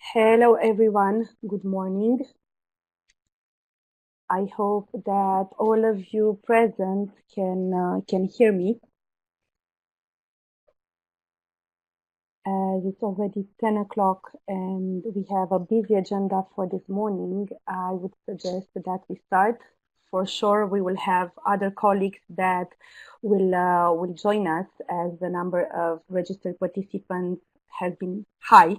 Hello everyone, good morning. I hope that all of you present can hear me. As it's already 10 o'clock and we have a busy agenda for this morning, I would suggest that we start. For sure, we will have other colleagues that will join us as the number of registered participants has been high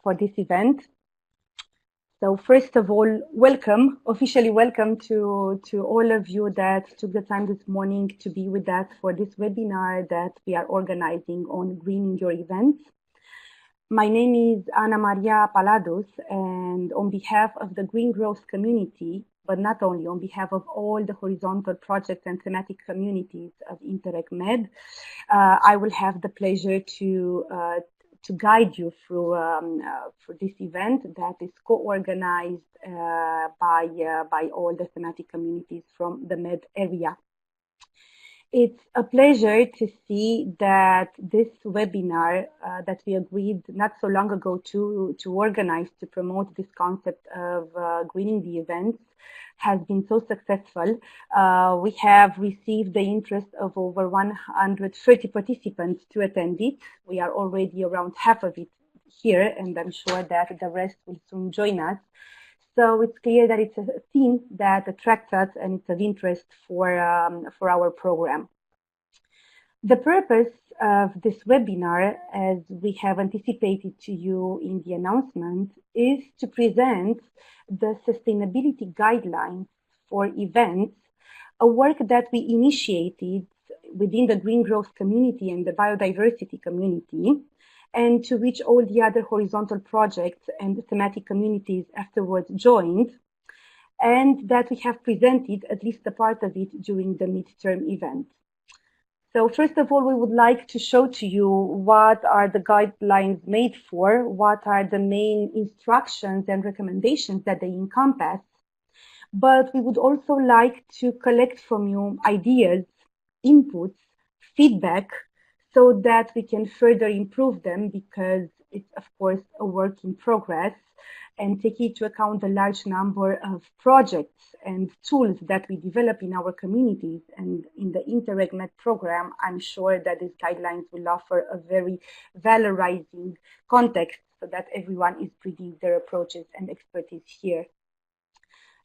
for this event. So first of all, welcome, officially welcome to all of you that took the time this morning to be with us for this webinar that we are organizing on greening your events. My name is Ana Maria Palados, and on behalf of the Green Growth community, but not only on behalf of all the horizontal project and thematic communities of Interreg MED, I will have the pleasure to guide you through for this event that is co-organized by all the thematic communities from the MED area. It's a pleasure to see that this webinar that we agreed not so long ago to organize to promote this concept of greening the events has been so successful. We have received the interest of over 130 participants to attend it. We are already around half of it here, and I'm sure that the rest will soon join us. So it's clear that it's a theme that attracts us and it's of interest for our program. The purpose of this webinar, as we have anticipated to you in the announcement, is to present the sustainability guidelines for events, a work that we initiated within the green growth community and the biodiversity community, and to which all the other horizontal projects and thematic communities afterwards joined, and that we have presented at least a part of it during the midterm event. So first of all, we would like to show to you what are the guidelines made for, what are the main instructions and recommendations that they encompass. But we would also like to collect from you ideas, inputs, feedback, so that we can further improve them, because it's, of course, a work in progress, and take into account the large number of projects and tools that we develop in our communities and in the Interreg MED program. I'm sure that these guidelines will offer a very valorizing context so that everyone is bringing their approaches and expertise here.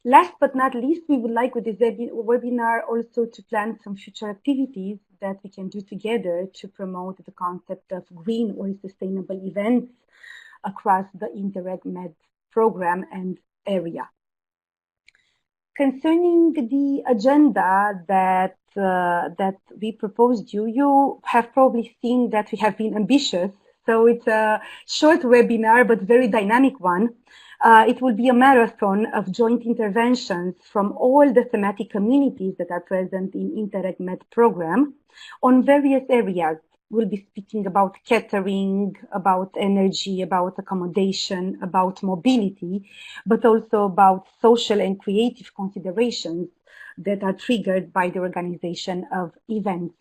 Last but not least, we would like with this webinar also to plan some future activities that we can do together to promote the concept of green or sustainable events across the Interreg MED program and area. Concerning the agenda that we proposed you, you have probably seen that we have been ambitious. So it's a short webinar, but very dynamic one. It will be a marathon of joint interventions from all the thematic communities that are present in Interreg MED program on various areas. We'll be speaking about catering, about energy, about accommodation, about mobility, but also about social and creative considerations that are triggered by the organization of events.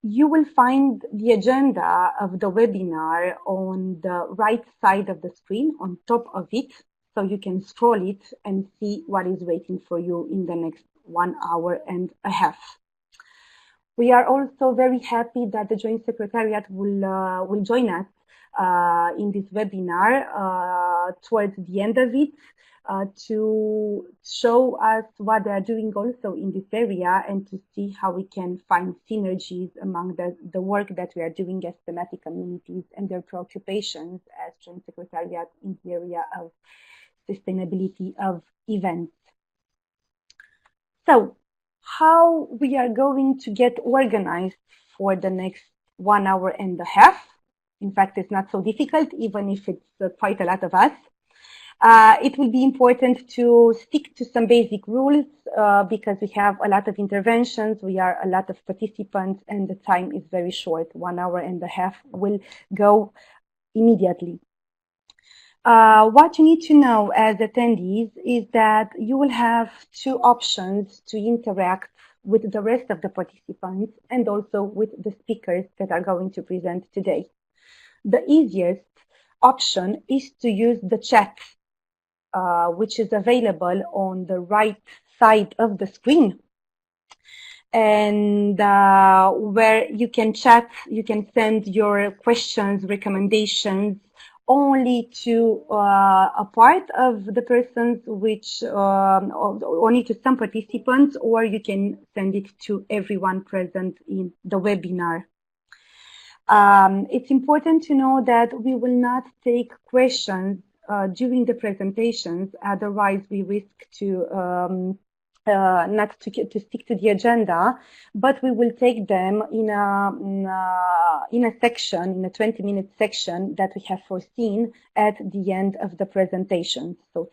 You will find the agenda of the webinar on the right side of the screen, on top of it, so you can scroll it and see what is waiting for you in the next 1 hour and a half. We are also very happy that the Joint Secretariat will join us in this webinar towards the end of it to show us what they are doing also in this area, and to see how we can find synergies among the work that we are doing as thematic communities and their preoccupations as Joint Secretariat in the area of sustainability of events. So, how we are going to get organized for the next 1 hour and a half. In fact, it's not so difficult, even if it's quite a lot of us. It will be important to stick to some basic rules because we have a lot of interventions, we are a lot of participants, and the time is very short. 1 hour and a half will go immediately. What you need to know as attendees is that you will have two options to interact with the rest of the participants and also with the speakers that are going to present today. The easiest option is to use the chat, which is available on the right side of the screen, and where you can chat, you can send your questions, recommendations only to a part of the persons, which only to some participants, or you can send it to everyone present in the webinar. It's important to know that we will not take questions during the presentations, otherwise we risk to not to stick to the agenda, but we will take them in a section, in a 20-minute section that we have foreseen at the end of the presentation, so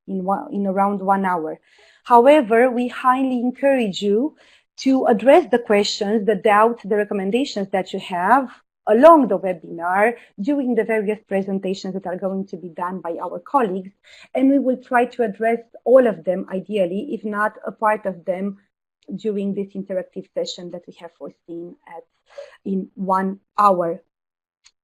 in around 1 hour. However, we highly encourage you to address the questions, the doubts, the recommendations that you have along the webinar during the various presentations that are going to be done by our colleagues, and we will try to address all of them ideally, if not a part of them, during this interactive session that we have foreseen in 1 hour.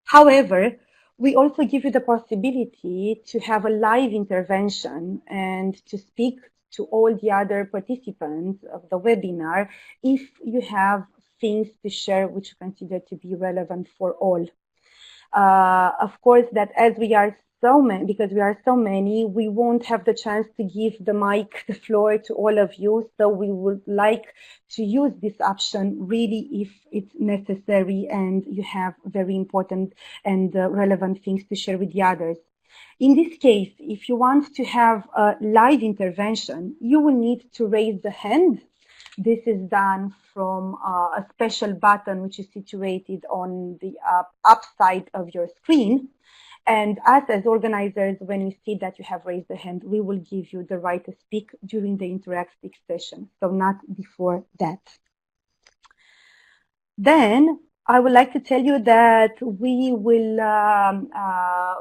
However, we also give you the possibility to have a live intervention and to speak to all the other participants of the webinar if you have things to share which you consider to be relevant for all. Of course, that as we are so many, because we are so many, we won't have the chance to give the mic, the floor to all of you. So we would like to use this option really if it's necessary and you have very important and relevant things to share with the others. In this case, if you want to have a live intervention, you will need to raise the hand. This is done from a special button which is situated on the up side of your screen. And us as organizers, when we see that you have raised the hand, we will give you the right to speak during the interactive session, so not before that. Then I would like to tell you that we will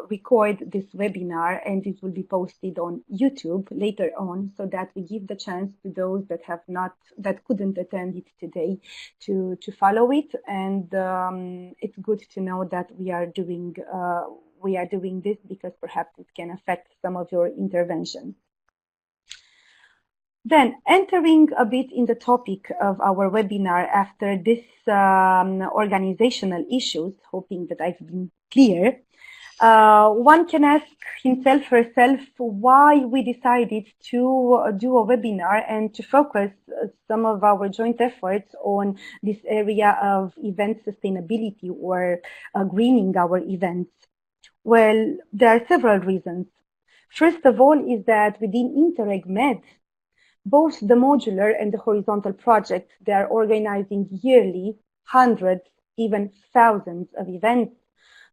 record this webinar and it will be posted on YouTube later on, so that we give the chance to those that couldn't attend it today to follow it. And it's good to know that we are doing this because perhaps it can affect some of your interventions. Then, entering a bit in the topic of our webinar after this organizational issues, hoping that I've been clear, one can ask himself, herself, why we decided to do a webinar and to focus some of our joint efforts on this area of event sustainability or greening our events. Well, there are several reasons. First of all is that within Interreg MED, both the modular and the horizontal projects, they are organizing yearly hundreds, even thousands of events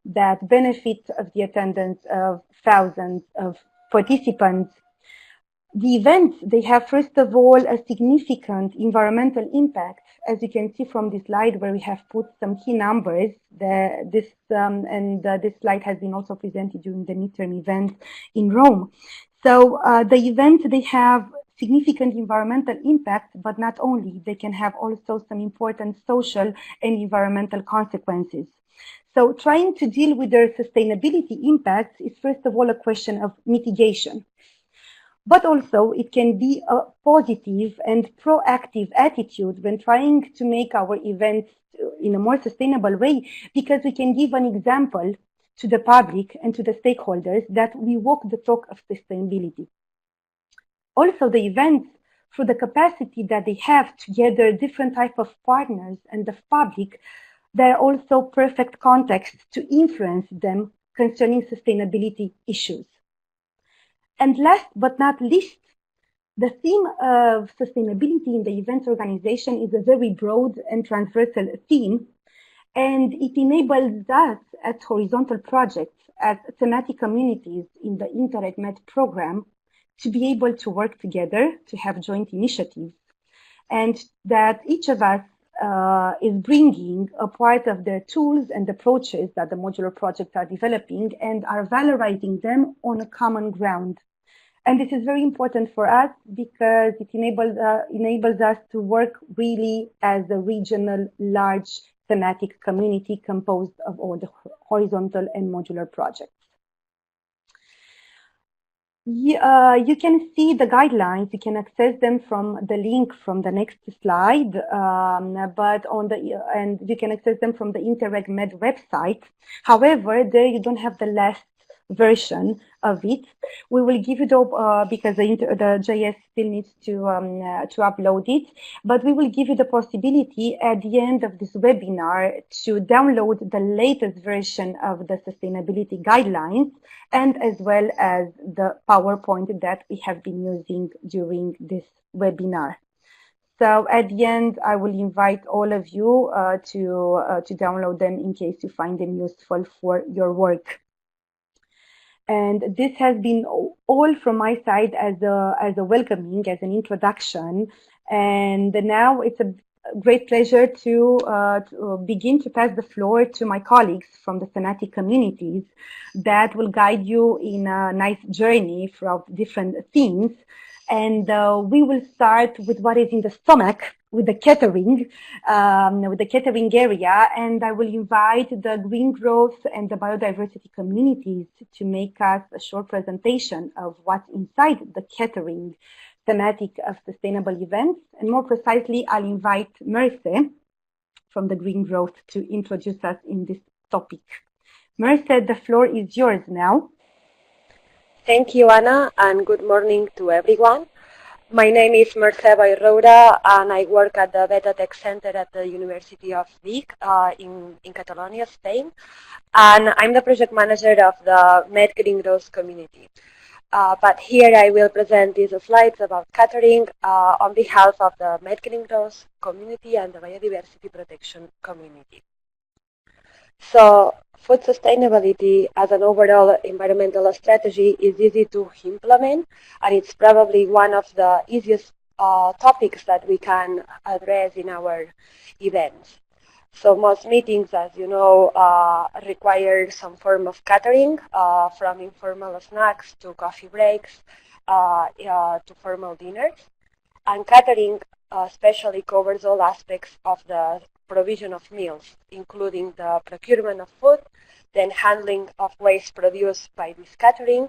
that benefit of the attendance of thousands of participants. The events, they have, first of all, a significant environmental impact, as you can see from this slide where we have put some key numbers. This slide has been also presented during the midterm event in Rome. So the events, they have significant environmental impact, but not only, they can have also some important social and environmental consequences. So trying to deal with their sustainability impacts is first of all a question of mitigation. But also it can be a positive and proactive attitude when trying to make our events in a more sustainable way, because we can give an example to the public and to the stakeholders that we walk the talk of sustainability. Also, the events, through the capacity that they have to gather different type of partners and the public, they're also perfect context to influence them concerning sustainability issues. And last but not least, the theme of sustainability in the events organization is a very broad and transversal theme, and it enables us as horizontal projects, as thematic communities in the Interreg MED program, to be able to work together, to have joint initiatives, and that each of us is bringing a part of the tools and approaches that the modular projects are developing and are valorizing them on a common ground. And this is very important for us because it enables us to work really as a regional, large thematic community composed of all the horizontal and modular projects. You can see the guidelines. You can access them from the link from the next slide, but and you can access them from the Interreg MED website. However, there you don't have the last version of it. We will give you because the JS still needs to upload it, but we will give you the possibility at the end of this webinar to download the latest version of the sustainability guidelines, and as well as the PowerPoint that we have been using during this webinar. So at the end, I will invite all of you to download them in case you find them useful for your work. And this has been all from my side as a welcoming, as an introduction. And now it's a great pleasure to begin to pass the floor to my colleagues from the thematic communities that will guide you in a nice journey throughout different themes. And we will start with what is in the stomach, with the catering area. And I will invite the green growth and the biodiversity communities to make us a short presentation of what's inside the catering thematic of sustainable events. And more precisely, I'll invite Merce from the green growth to introduce us in this topic. Merce, the floor is yours now. Thank you, Anna, and good morning to everyone. My name is Merce Bayrroura, and I work at the Beta Tech Center at the University of Vic in Catalonia, Spain. And I'm the project manager of the MED Green Growth community. But here I will present these slides about catering on behalf of the MED Green Growth community and the biodiversity protection community. So food sustainability as an overall environmental strategy is easy to implement, and it's probably one of the easiest topics that we can address in our events. So most meetings, as you know, require some form of catering, from informal snacks to coffee breaks to formal dinners. And catering especially covers all aspects of the provision of meals, including the procurement of food, then handling of waste produced by this catering,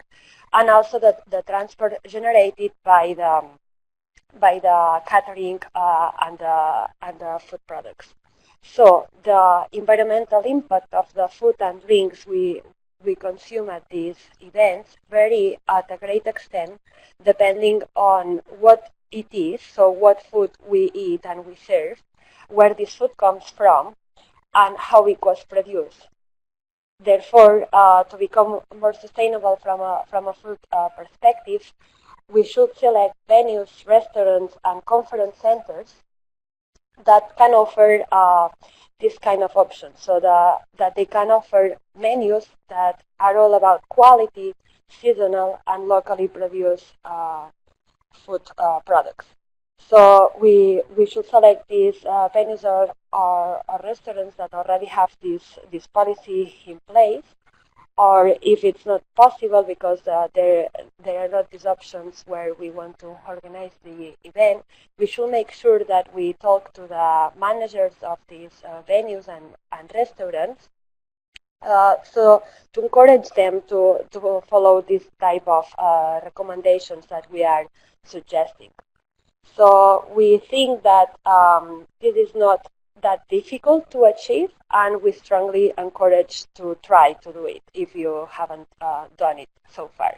and also the transport generated by the catering and the food products. So the environmental impact of the food and drinks we consume at these events vary at a great extent depending on what it is, so what food we eat and we serve, where this food comes from, and how it was produced. Therefore, to become more sustainable from a food perspective, we should select venues, restaurants, and conference centers that can offer this kind of options, so that they can offer menus that are all about quality, seasonal, and locally produced food products. So we should select these venues or restaurants that already have this policy in place, or if it's not possible because there are not these options where we want to organize the event, we should make sure that we talk to the managers of these venues and restaurants, so to encourage them to follow this type of recommendations that we are suggesting. So we think that this is not that difficult to achieve, and we strongly encourage to try to do it if you haven't done it so far.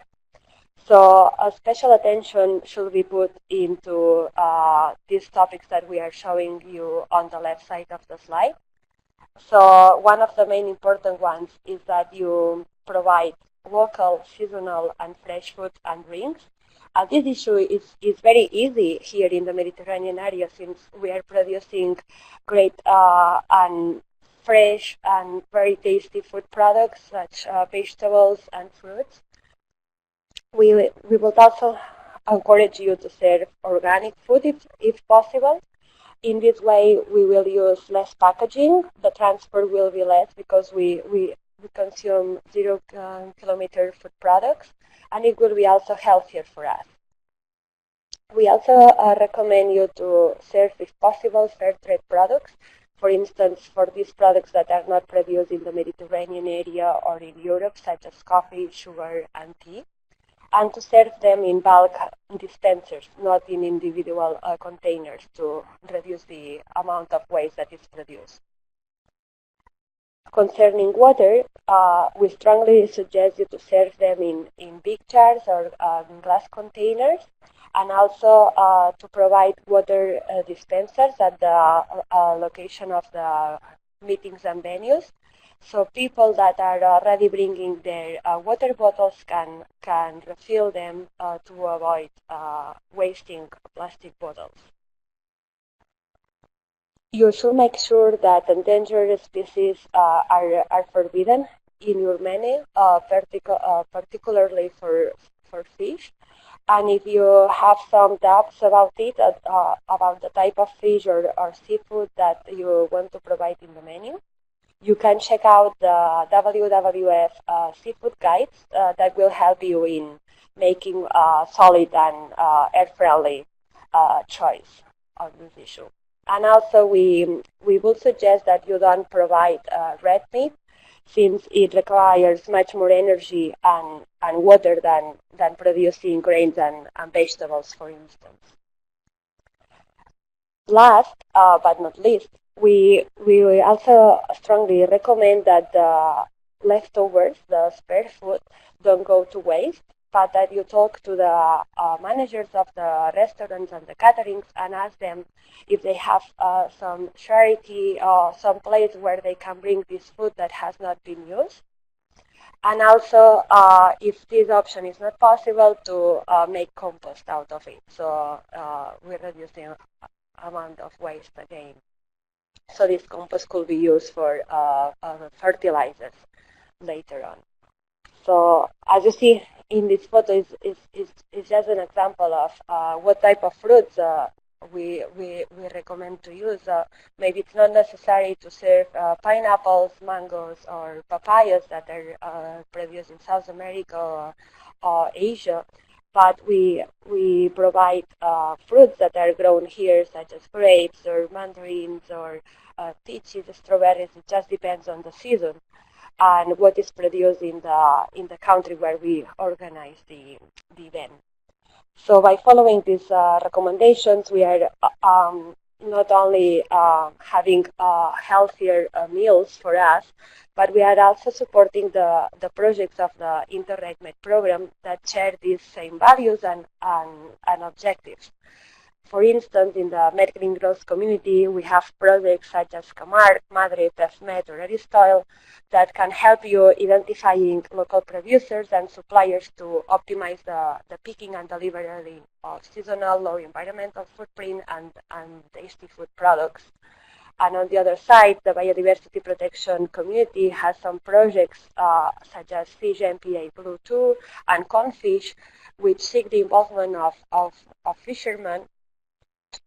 So a special attention should be put into these topics that we are showing you on the left side of the slide. So one of the main important ones is that you provide local, seasonal, and fresh food and drinks. This issue is very easy here in the Mediterranean area, since we are producing great and fresh and very tasty food products such vegetables and fruits. We will also encourage you to serve organic food if possible. In this way, we will use less packaging. The transport will be less because we consume 0-kilometer food products, and it will be also healthier for us. We also recommend you to serve, if possible, fair trade products. For instance, for these products that are not produced in the Mediterranean area or in Europe, such as coffee, sugar, and tea. and to serve them in bulk dispensers, not in individual containers, to reduce the amount of waste that is produced. Concerning water, we strongly suggest you to serve them in big jars or in glass containers, and also to provide water dispensers at the location of the meetings and venues. So people that are already bringing their water bottles can refill them to avoid wasting plastic bottles. You should make sure that endangered species are forbidden in your menu, particularly for fish. And if you have some doubts about it, about the type of fish or seafood that you want to provide in the menu, you can check out the WWF seafood guides that will help you in making a solid and air-friendly choice on this issue. And also, we would suggest that you don't provide red meat, since it requires much more energy and water than producing grains and vegetables, for instance. Last but not least, we also strongly recommend that the leftovers, the spare food, don't go to waste, but that you talk to the managers of the restaurants and the caterings and ask them if they have some charity or some place where they can bring this food that has not been used. And also, if this option is not possible, to make compost out of it. So we're reducing amount of waste again. So this compost could be used for fertilizers later on. So as you see in this photo, is just an example of what type of fruits we recommend to use. Maybe it's not necessary to serve pineapples, mangoes, or papayas that are produced in South America or Asia, but we provide fruits that are grown here, such as grapes or mandarins or peaches, strawberries. It just depends on the season and what is produced in the country where we organize the event. So by following these recommendations, we are not only having healthier meals for us, but we are also supporting the projects of the Interreg MED program that share these same values and objectives. For instance, in the MED Green Growth community, we have projects such as CAMAR, Madre, MED, or Aristotle that can help you identifying local producers and suppliers to optimize the picking and delivery of seasonal, low environmental footprint and tasty food products. And on the other side, the biodiversity protection community has some projects such as Fish MPA Blue 2 and Confish, which seek the involvement of fishermen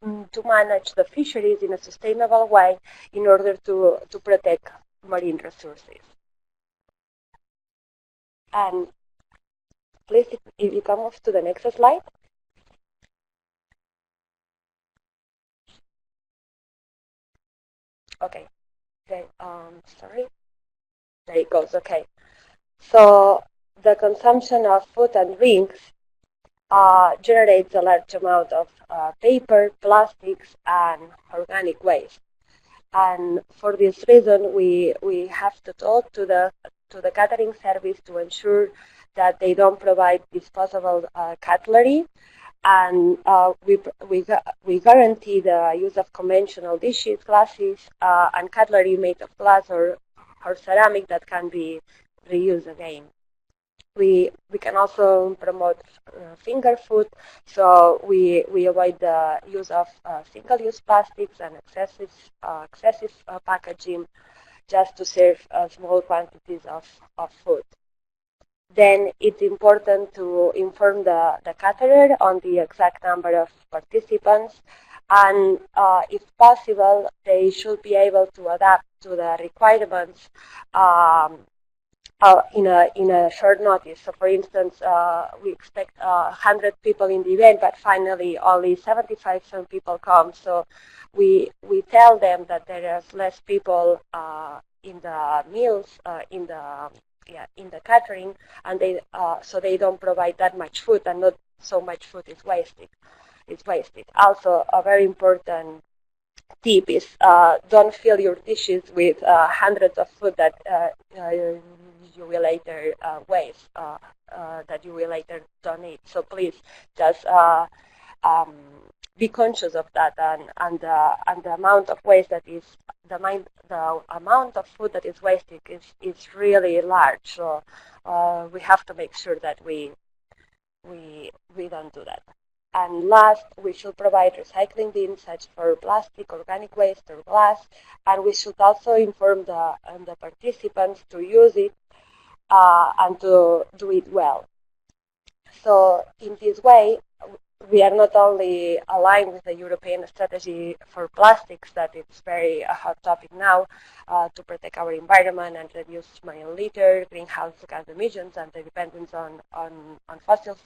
to manage the fisheries in a sustainable way in order to protect marine resources. And please, if you can move to the next slide. Okay, then, sorry, there it goes, okay. So the consumption of food and drinks generates a large amount of paper, plastics, and organic waste. And for this reason, we have to talk to the catering service to ensure that they don't provide disposable cutlery, and we guarantee the use of conventional dishes, glasses, and cutlery made of glass or ceramic that can be reused again. We can also promote finger food, so we avoid the use of single-use plastics and excessive packaging just to serve small quantities of food. Then it's important to inform the caterer on the exact number of participants, and if possible, they should be able to adapt to the requirements in a short notice. So, for instance, we expect 100 people in the event, but finally only 75 some people come. So we tell them that there is less people in the meals, in in the catering, and so they don't provide that much food, and not so much food is wasted. Also, a very important tip is don't fill your dishes with hundreds of food that you will later waste, that you will later donate. So please just um, be conscious of that, and the amount of waste that is the amount of food that is wasted is really large. So we have to make sure that we don't do that. And last, we should provide recycling bins such for plastic, organic waste, or glass, and we should also inform the participants to use it and to do it well. So in this way, we are not only aligned with the European strategy for plastics, that it's very a hot topic now, to protect our environment and reduce marine litter, greenhouse gas emissions, and the dependence on fossil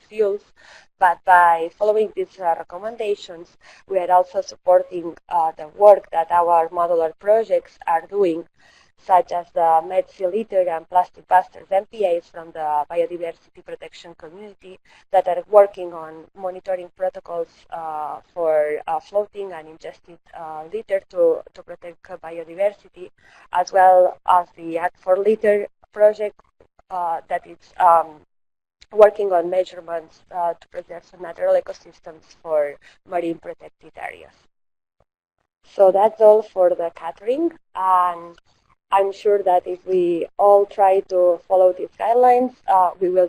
fuels. But by following these recommendations, we are also supporting the work that our modular projects are doing, such as the MED Sea Litter and Plastic Busters MPAs from the biodiversity protection community that are working on monitoring protocols for floating and ingested litter to protect biodiversity, as well as the Act for Litter project that is working on measurements to preserve natural ecosystems for marine protected areas. So that's all for the catering, and I'm sure that if we all try to follow these guidelines, we will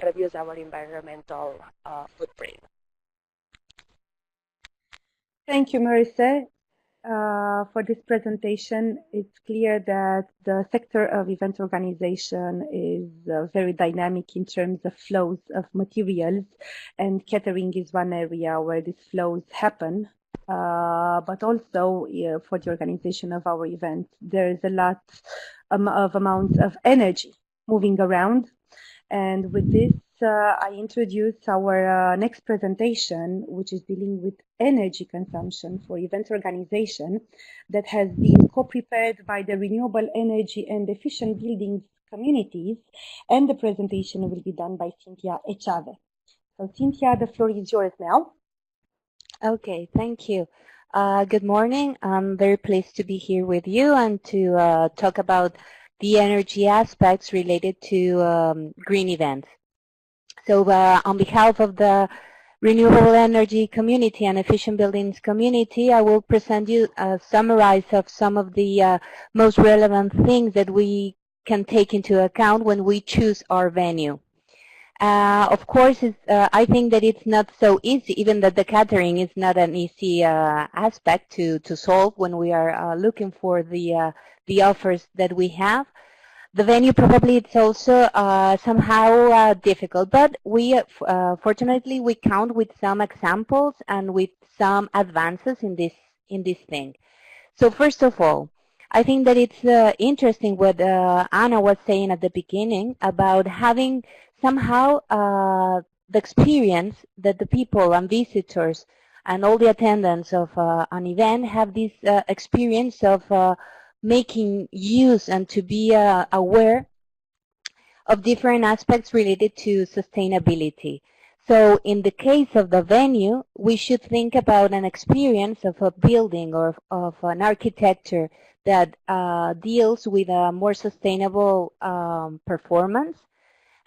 reduce our environmental footprint. Thank you, Marissa. For this presentation, it's clear that the sector of event organization is very dynamic in terms of flows of materials, and catering is one area where these flows happen. But also for the organization of our event, there is a lot of amounts of energy moving around. And with this, I introduce our next presentation, which is dealing with energy consumption for event organization, that has been co-prepared by the Renewable Energy and Efficient Buildings communities, and the presentation will be done by Cynthia Echave. So Cynthia, the floor is yours now. Okay, thank you. Good morning. I'm very pleased to be here with you and to talk about the energy aspects related to green events. So on behalf of the Renewable Energy community and Efficient Buildings community, I will present you a summary of some of the most relevant things that we can take into account when we choose our venue. Of course, I think that it's not so easy, even that the catering is not an easy aspect to solve when we are looking for the offers that we have. The venue probably it's also somehow difficult, but we fortunately we count with some examples and with some advances in this thing. So first of all, I think that it's interesting what Anna was saying at the beginning about having somehow the experience that the people and visitors and all the attendants of an event have this experience of making use and to be aware of different aspects related to sustainability. So in the case of the venue, we should think about an experience of a building or of an architecture that deals with a more sustainable performance.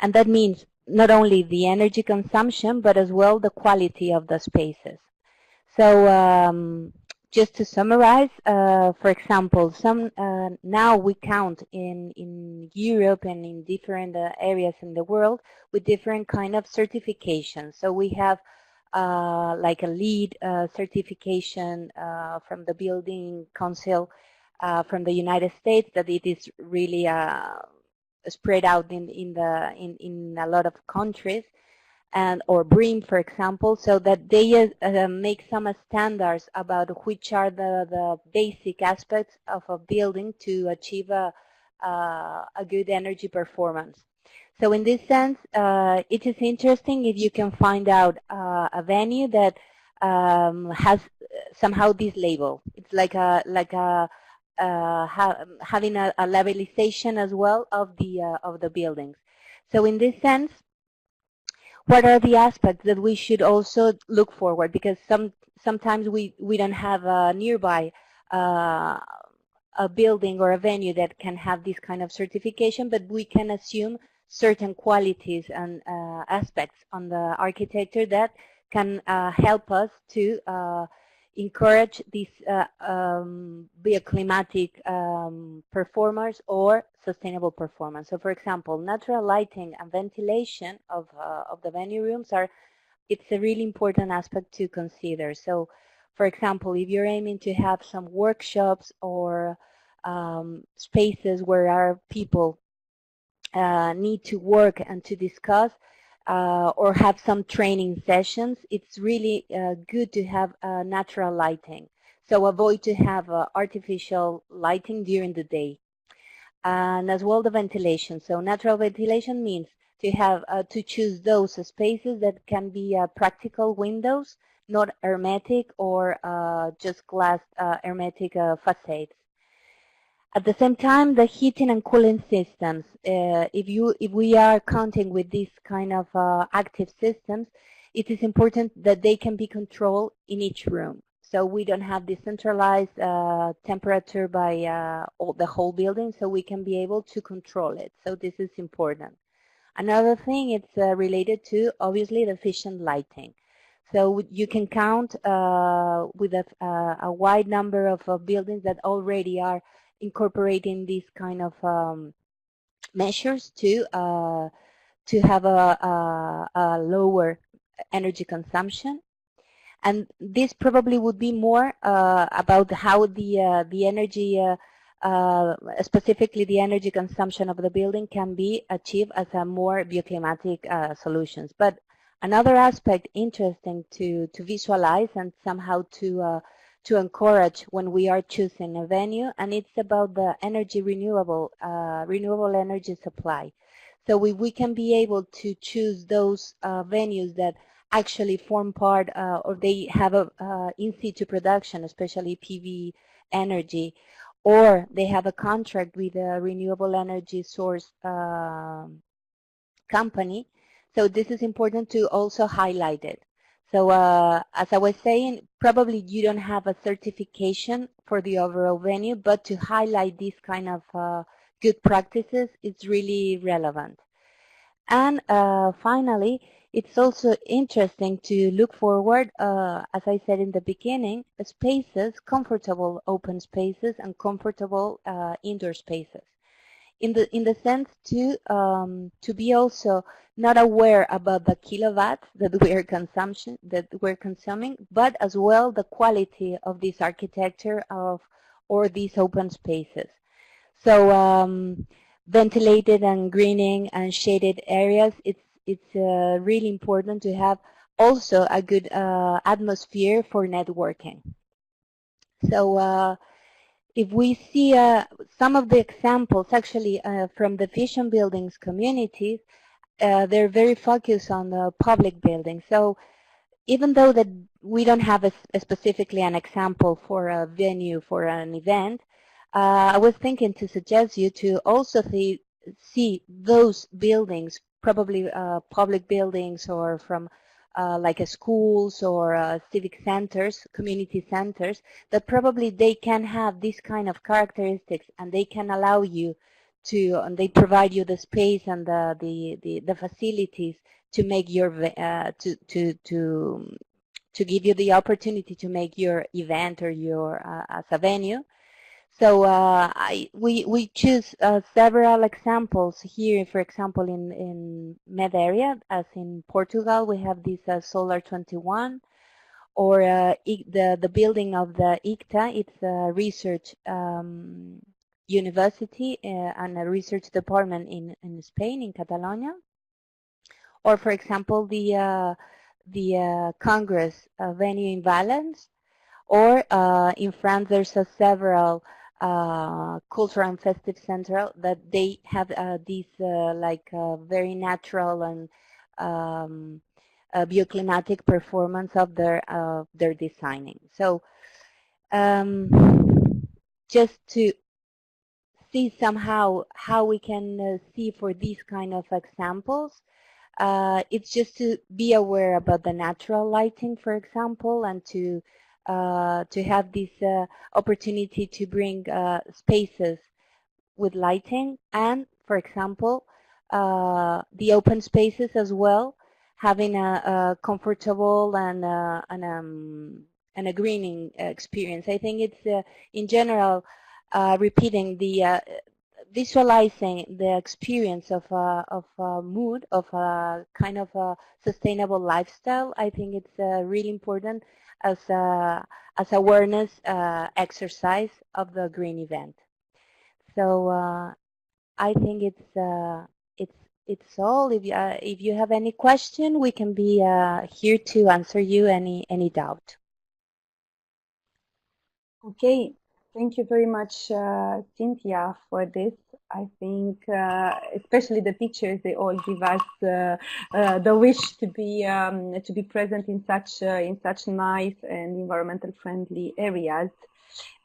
And that means not only the energy consumption, but as well the quality of the spaces. So just to summarize, for example, now we count in Europe and in different areas in the world with different kind of certifications. So we have like a LEED certification from the Building Council from the United States, that it is really spread out in a lot of countries, and or BREEAM, for example, so that they make some standards about which are the basic aspects of a building to achieve a good energy performance. So in this sense, it is interesting if you can find out a venue that has somehow this label. It's like a having a levelization as well of the buildings. So in this sense, what are the aspects that we should also look forward? Because sometimes we don't have a nearby a building or a venue that can have this kind of certification, but we can assume certain qualities and aspects on the architecture that can help us to encourage these bioclimatic performers or sustainable performance. So for example, natural lighting and ventilation of the venue rooms it's a really important aspect to consider. So for example, if you're aiming to have some workshops or spaces where our people need to work and to discuss or have some training sessions, it's really good to have natural lighting. So avoid to have artificial lighting during the day. And as well the ventilation. So natural ventilation means to have to choose those spaces that can be practical windows, not hermetic or just glass hermetic facades. At the same time, the heating and cooling systems, if we are counting with these kind of active systems, it is important that they can be controlled in each room. So we don't have decentralized temperature by the whole building, so we can be able to control it. So this is important. Another thing, it's related to, obviously, the efficient lighting. So you can count with a wide number of buildings that already are incorporating these kind of measures to have a lower energy consumption. And this probably would be more about how the energy, specifically the energy consumption of the building, can be achieved as a more bioclimatic solutions. But another aspect interesting to visualize and somehow to encourage when we are choosing a venue, and it's about the energy renewable energy supply. So we can be able to choose those venues that actually form part or they have a in situ production, especially PV energy, or they have a contract with a renewable energy source company. So this is important to also highlight it. So as I was saying, probably you don't have a certification for the overall venue, but to highlight these kind of good practices is really relevant. And finally, it's also interesting to look forward, as I said in the beginning, spaces, comfortable open spaces and comfortable indoor spaces. In the sense to be also not aware about the kilowatts that we're consuming, but as well the quality of this architecture or these open spaces. So ventilated and greening and shaded areas, it's really important to have also a good atmosphere for networking. So if we see some of the examples actually from the Vision Buildings communities, they're very focused on the public buildings. So even though that we don't have specifically an example for a venue for an event, I was thinking to suggest you to also see those buildings, probably public buildings or from like schools or civic centers, community centers, that probably they can have this kind of characteristics and they can allow you to, and they provide you the space and the facilities to make your to give you the opportunity to make your event or your as a venue. So we choose several examples here. For example, in MED area, as in Portugal, we have this Solar 21, or the building of the ICTA. It's a research university and a research department in Spain, in Catalonia. Or, for example, the Congress venue in Valence. Or in France, there's several cultural and festive center that they have these like very natural and bioclimatic performance of their designing. So just to see somehow how we can see for these kind of examples. It's just to be aware about the natural lighting, for example, and to have this opportunity to bring spaces with lighting, and, for example, the open spaces as well, having a comfortable and a greening experience. I think it's in general repeating the visualizing the experience of a mood, of a kind of a sustainable lifestyle. I think it's really important as awareness exercise of the green event. So I think it's all. If you have any question, we can be here to answer you any doubt. Okay, thank you very much, Cynthia, for this. I think, especially the pictures, they all give us the wish to be present in such nice and environmental friendly areas.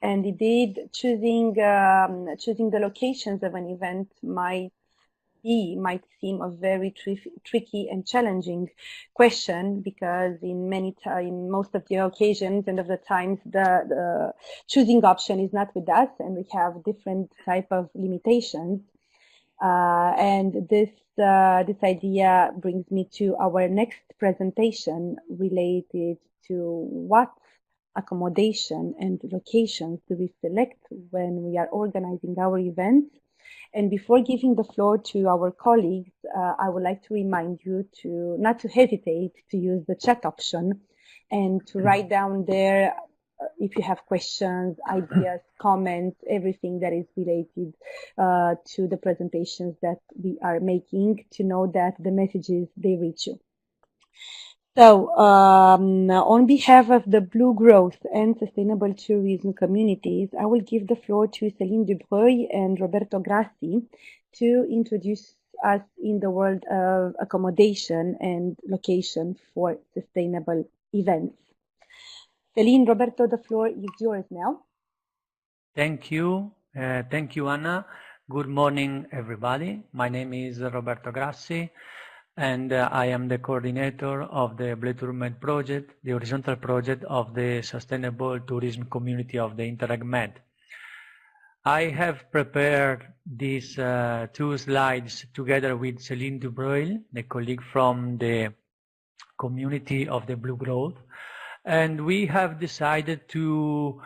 And indeed, choosing the locations of an event might seem a very tricky and challenging question, because in most of the occasions and of the times, the choosing option is not with us, and we have different type of limitations. And this idea brings me to our next presentation, related to what accommodation and locations do we select when we are organizing our events. And before giving the floor to our colleagues, I would like to remind you not to hesitate to use the chat option, and to write down there if you have questions, ideas, comments, everything that is related to the presentations that we are making, to know that the messages, they reach you. So, on behalf of the Blue Growth and Sustainable Tourism communities, I will give the floor to Céline Dubreuil and Roberto Grassi to introduce us in the world of accommodation and location for sustainable events. Céline, Roberto, the floor is yours now. Thank you. Thank you, Anna. Good morning, everybody. My name is Roberto Grassi, and I am the coordinator of the Interreg MED project, the horizontal project of the Sustainable Tourism Community of the Interreg MED. I have prepared these 2 slides together with Céline Dubreuil, the colleague from the community of the Blue Growth, and we have decided to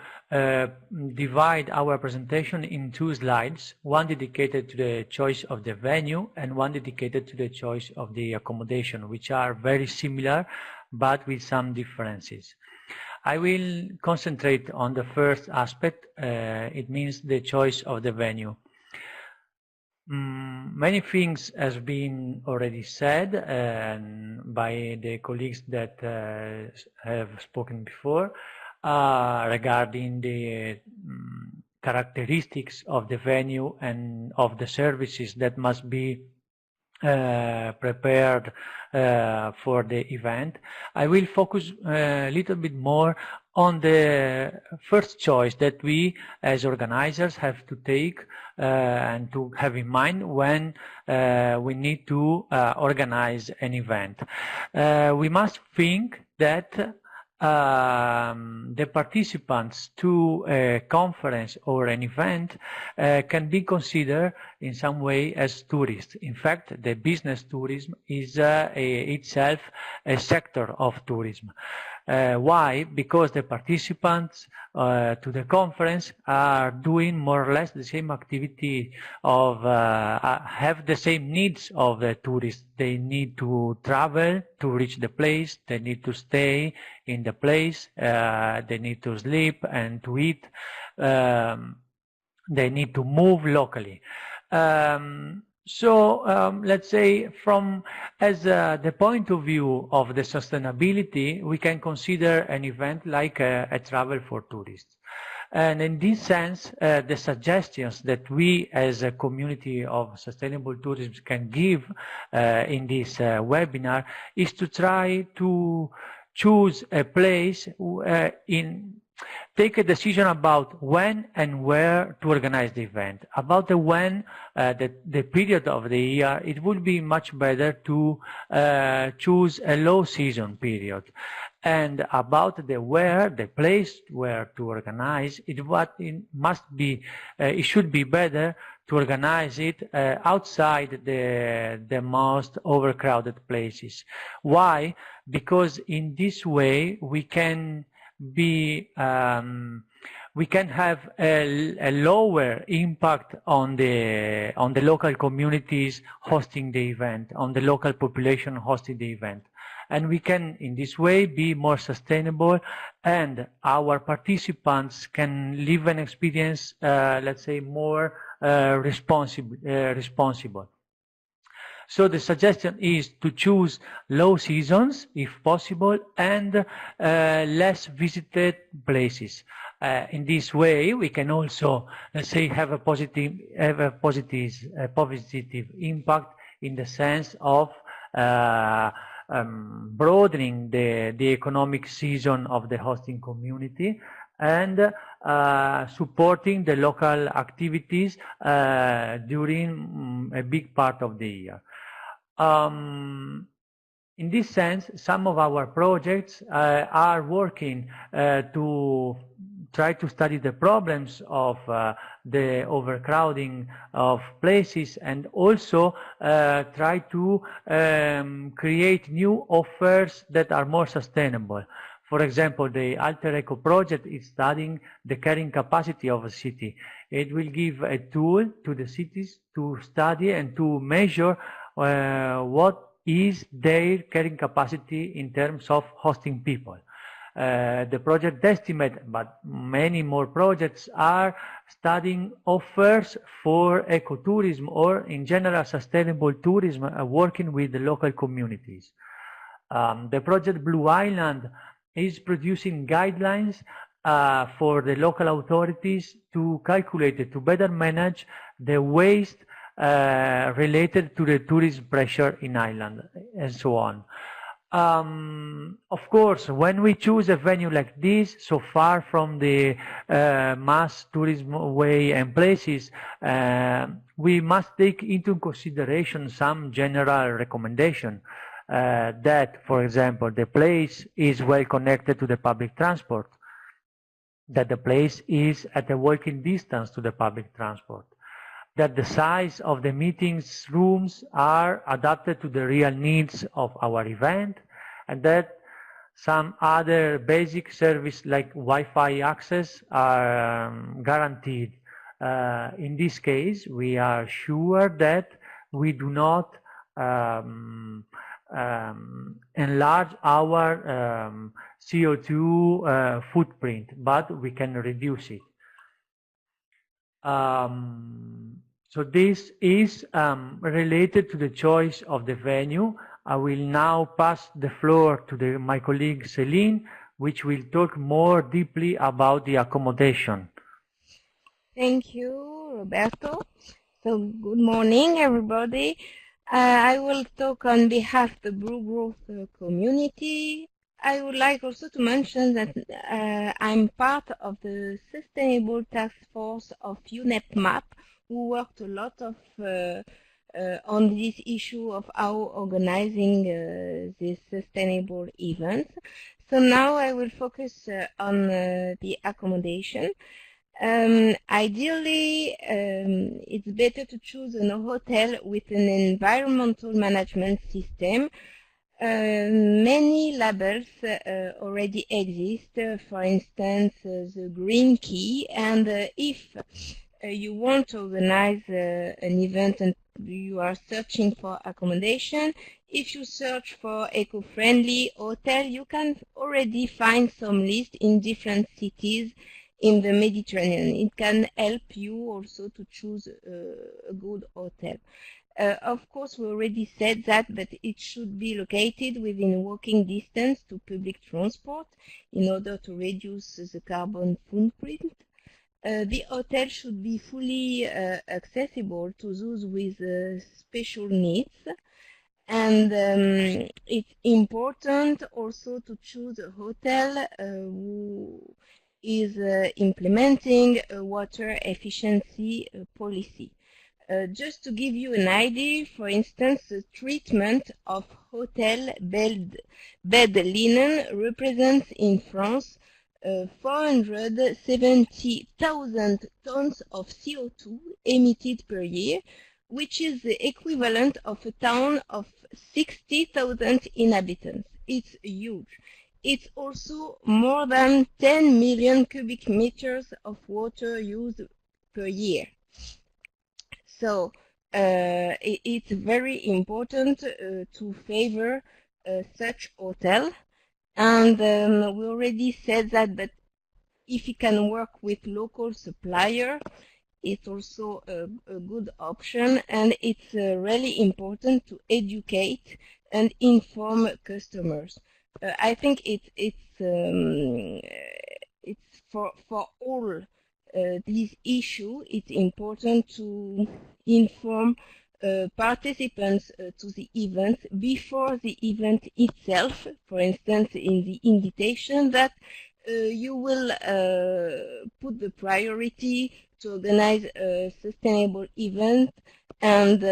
divide our presentation in 2 slides, one dedicated to the choice of the venue and one dedicated to the choice of the accommodation, which are very similar but with some differences. I will concentrate on the first aspect. It means the choice of the venue. Many things have been already said by the colleagues that have spoken before regarding the characteristics of the venue and of the services that must be prepared for the event. I will focus a little bit more on the first choice that we as organizers have to take and to have in mind when we need to organize an event. We must think that the participants to a conference or an event can be considered in some way as tourists. In fact, the business tourism is itself a sector of tourism. Why? Because the participants to the conference are doing more or less the same activity of, have the same needs of the tourists. They need to travel to reach the place, they need to stay in the place, they need to sleep and to eat, they need to move locally. So let's say from the point of view of the sustainability, we can consider an event like a travel for tourists. And in this sense, the suggestions that we as a community of sustainable tourism can give in this webinar is to try to choose a place take a decision about when and where to organize the event. About the when, the period of the year, it would be much better to choose a low season period. And about the where, the place where to organize, it should be better to organize it outside the most overcrowded places. Why? Because in this way we can have a lower impact on the local communities hosting the event, on the local population hosting the event. And we can, in this way, be more sustainable, and our participants can live an experience, let's say, more responsible. So the suggestion is to choose low seasons, if possible, and less visited places. In this way, we can also, let's say, have a positive impact in the sense of broadening the economic season of the hosting community and supporting the local activities during a big part of the year. In this sense, some of our projects are working to try to study the problems of the overcrowding of places, and also try to create new offers that are more sustainable. For example, the Alter Eco project is studying the carrying capacity of a city. It will give a tool to the cities to study and to measure what is their carrying capacity in terms of hosting people. The project estimate, but many more projects are studying offers for ecotourism or in general sustainable tourism, working with the local communities. The project Blue Island is producing guidelines for the local authorities to calculate it, to better manage the waste related to the tourism pressure in Ireland, and so on. Of course, when we choose a venue like this, so far from the mass tourism way and places, we must take into consideration some general recommendation that, for example, the place is well connected to the public transport, that the place is at a walking distance to the public transport, that the size of the meetings rooms are adapted to the real needs of our event, and that some other basic service like Wi-Fi access are guaranteed. In this case, we are sure that we do not enlarge our CO2 footprint, but we can reduce it. So this is related to the choice of the venue. I will now pass the floor to my colleague Celine, which will talk more deeply about the accommodation. Thank you, Roberto. So good morning, everybody. I will talk on behalf of the Blue Growth community. I would like also to mention that I'm part of the Sustainable Task Force of UNEP MAP, who worked a lot of on this issue of how organizing these sustainable events. So now I will focus on the accommodation. Ideally, it's better to choose a hotel with an environmental management system. Many labels already exist, for instance, the Green Key, and if you want to organize an event and you are searching for accommodation, if you search for eco-friendly hotel, you can already find some lists in different cities in the Mediterranean. It can help you also to choose a good hotel. Of course, we already said that, but it should be located within walking distance to public transport in order to reduce the carbon footprint. The hotel should be fully accessible to those with special needs. And it's important also to choose a hotel who is implementing a water efficiency policy. Just to give you an idea, for instance, the treatment of hotel bed linen represents in France 470,000 tons of CO2 emitted per year, which is the equivalent of a town of 60,000 inhabitants. It's huge. It's also more than 10 million cubic meters of water used per year. So it's very important to favor such hotel. And we already said that, but if you can work with local supplier, it's also a good option, and it's really important to educate and inform customers. I think it's for all this issue. It's important to inform participants to the event before the event itself. For instance, in the invitation, that you will put the priority to organize a sustainable event, and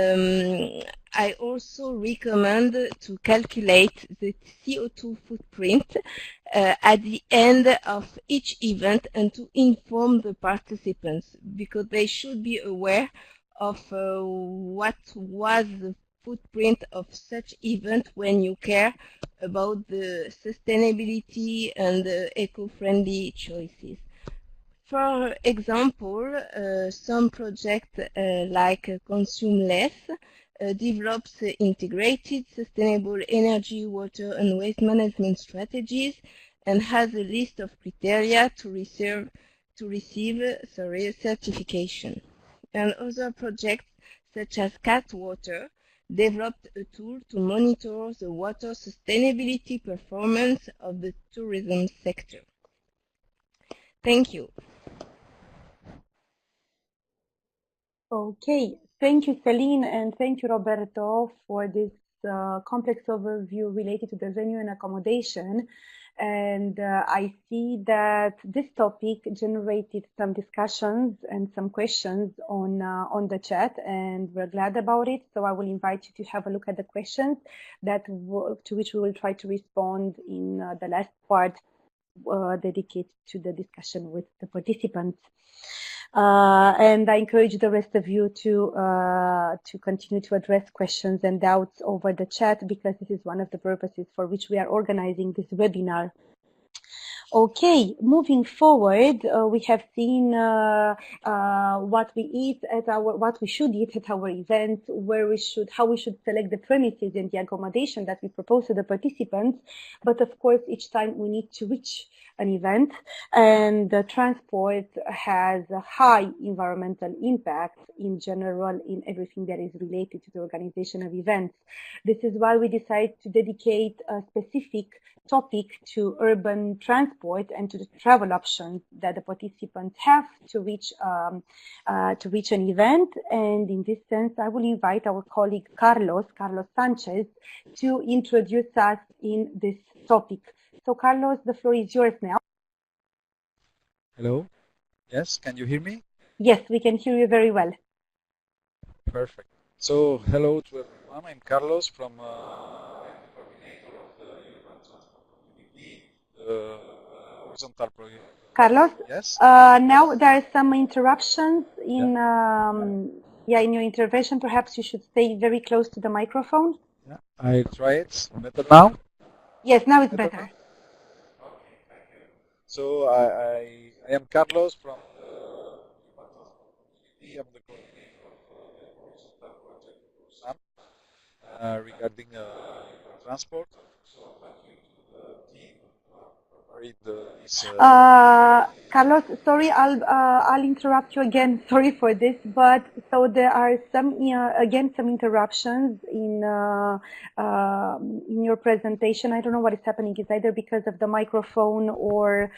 I also recommend to calculate the CO2 footprint at the end of each event and to inform the participants, because they should be aware of what was the footprint of such event when you care about the sustainability and the eco-friendly choices. For example, some projects like Consume Less develops integrated sustainable energy, water and waste management strategies and has a list of criteria to receive certification. And other projects such as Cat Water developed a tool to monitor the water sustainability performance of the tourism sector. Thank you. Okay, thank you, Celine, and thank you, Roberto, for this complex overview related to the venue and accommodation. And I see that this topic generated some discussions and some questions on the chat, and we're glad about it. So I will invite you to have a look at the questions to which we will try to respond in the last part dedicated to the discussion with the participants. And I encourage the rest of you to continue to address questions and doubts over the chat, because this is one of the purposes for which we are organizing this webinar. Okay, moving forward, we have seen what we should eat at our event, how we should select the premises and the accommodation that we propose to the participants. But of course, each time we need to reach an event, and the transport has a high environmental impact in general in everything that is related to the organization of events. This is why we decided to dedicate a specific topic to urban transport and to the travel options that the participants have to reach an event. And in this sense, I will invite our colleague Carlos Sanchez to introduce us in this topic. So Carlos, the floor is yours now. Hello. Yes, can you hear me? Yes, we can hear you very well. Perfect. So hello to everyone. I'm Carlos from horizontal project. Carlos, yes. Now there are some interruptions in in your intervention. Perhaps you should stay very close to the microphone. Yeah, I try it. Better now? Yes, now it's better. Now? So I am Carlos from regarding transport. Carlos, sorry, I'll interrupt you again. Sorry for this, but so there are some interruptions in your presentation. I don't know what is happening. It's either because of the microphone or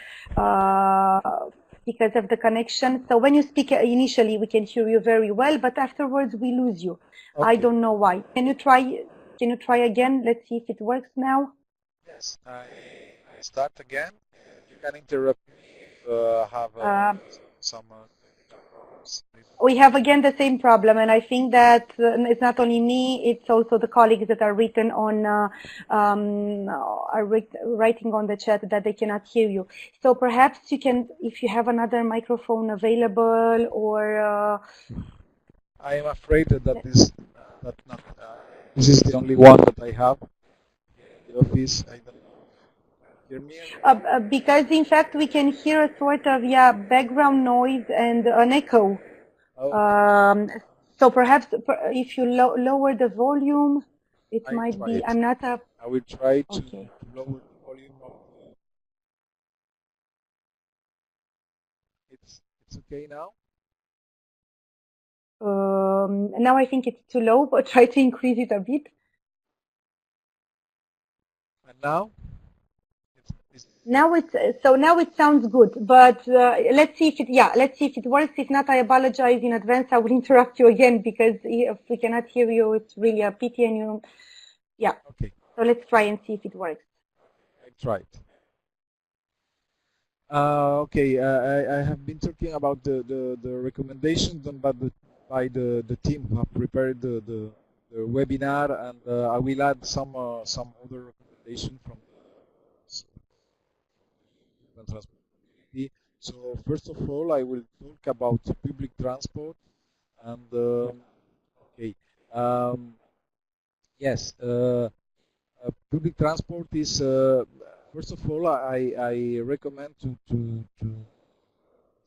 because of the connection. So when you speak initially, we can hear you very well, but afterwards we lose you. Okay. I don't know why. Can you try again? Let's see if it works now. Yes. I start again. You can interrupt me if have some problems? We have again the same problem, and I think that it's not only me; it's also the colleagues that are written on writing on the chat that they cannot hear you. So perhaps you can, if you have another microphone available, or I am afraid that this is the only one that I have in the office. I don't hear me. Because in fact we can hear a sort of background noise and an echo. Oh. So perhaps if you lower the volume, it I might be. it. I'm not a. I will try to Okay. lower the volume of the. It's okay now. Now I think it's too low, but try to increase it a bit. And now? Now it sounds good, but let's see if it works. If not, I apologize in advance. I will interrupt you again because if we cannot hear you, it's really a pity. And Okay. So let's try and see if it works. I tried. Okay, I have been talking about the recommendations done by the team who have prepared the webinar, and I will add some other recommendations from the transport. So first of all, I will talk about public transport, and okay, yes, public transport is first of all I recommend to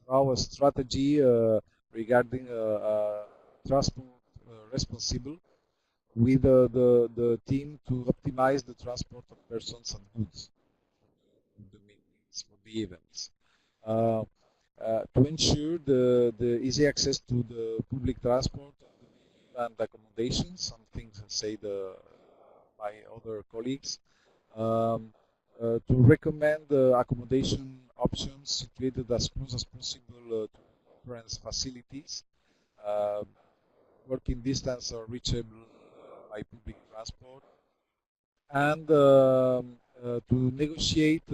draw a strategy regarding transport responsible with the team to optimize the transport of persons and goods in the meetings for the events. To ensure the easy access to the public transport and accommodation, some things say by other colleagues, to recommend accommodation options situated as close as possible to conference facilities, working distance or reachable by public transport, and to negotiate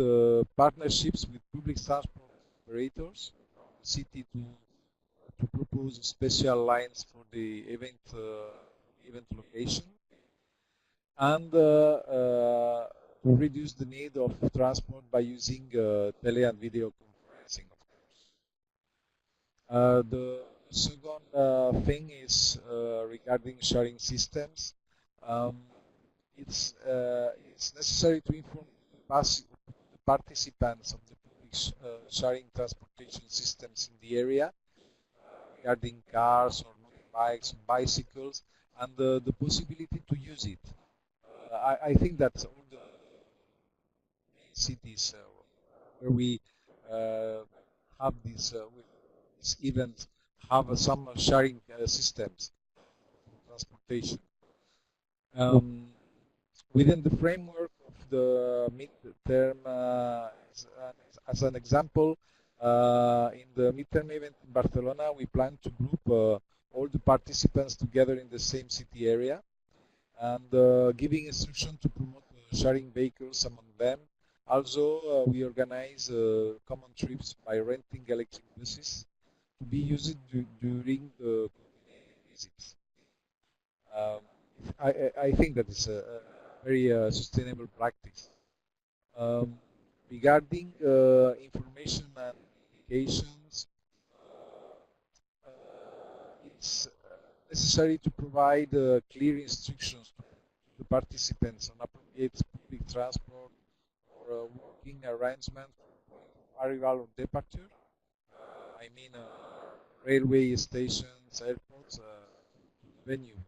partnerships with public transport operators, city to propose special lines for the event location, and to reduce the need of transport by using tele and video conferencing, of course. The second thing is regarding sharing systems. It's necessary to inform the participants of the public sharing transportation systems in the area regarding cars or motorbikes, bicycles, and the possibility to use it. I think that all the cities where we have this event have some sharing systems for transportation. Within the framework of the midterm, as an example, in the midterm event in Barcelona, we plan to group all the participants together in the same city area, and giving instruction to promote sharing vehicles among them. Also, we organize common trips by renting electric buses to be used during the visits. I think that is a very sustainable practice. Regarding information and communications, it's necessary to provide clear instructions to the participants on appropriate public transport or working arrangement for arrival or departure. I mean railway stations, airports, venue,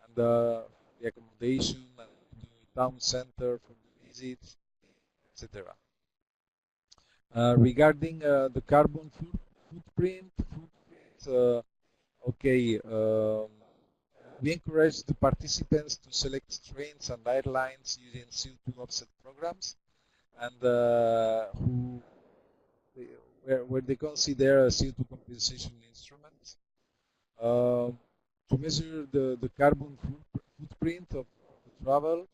and the accommodation, and the town center for the visits, etc. Regarding the carbon footprint, okay, we encourage the participants to select trains and airlines using CO2 offset programs, and where they consider CO2 compensation instruments. To measure the carbon footprint of the travel,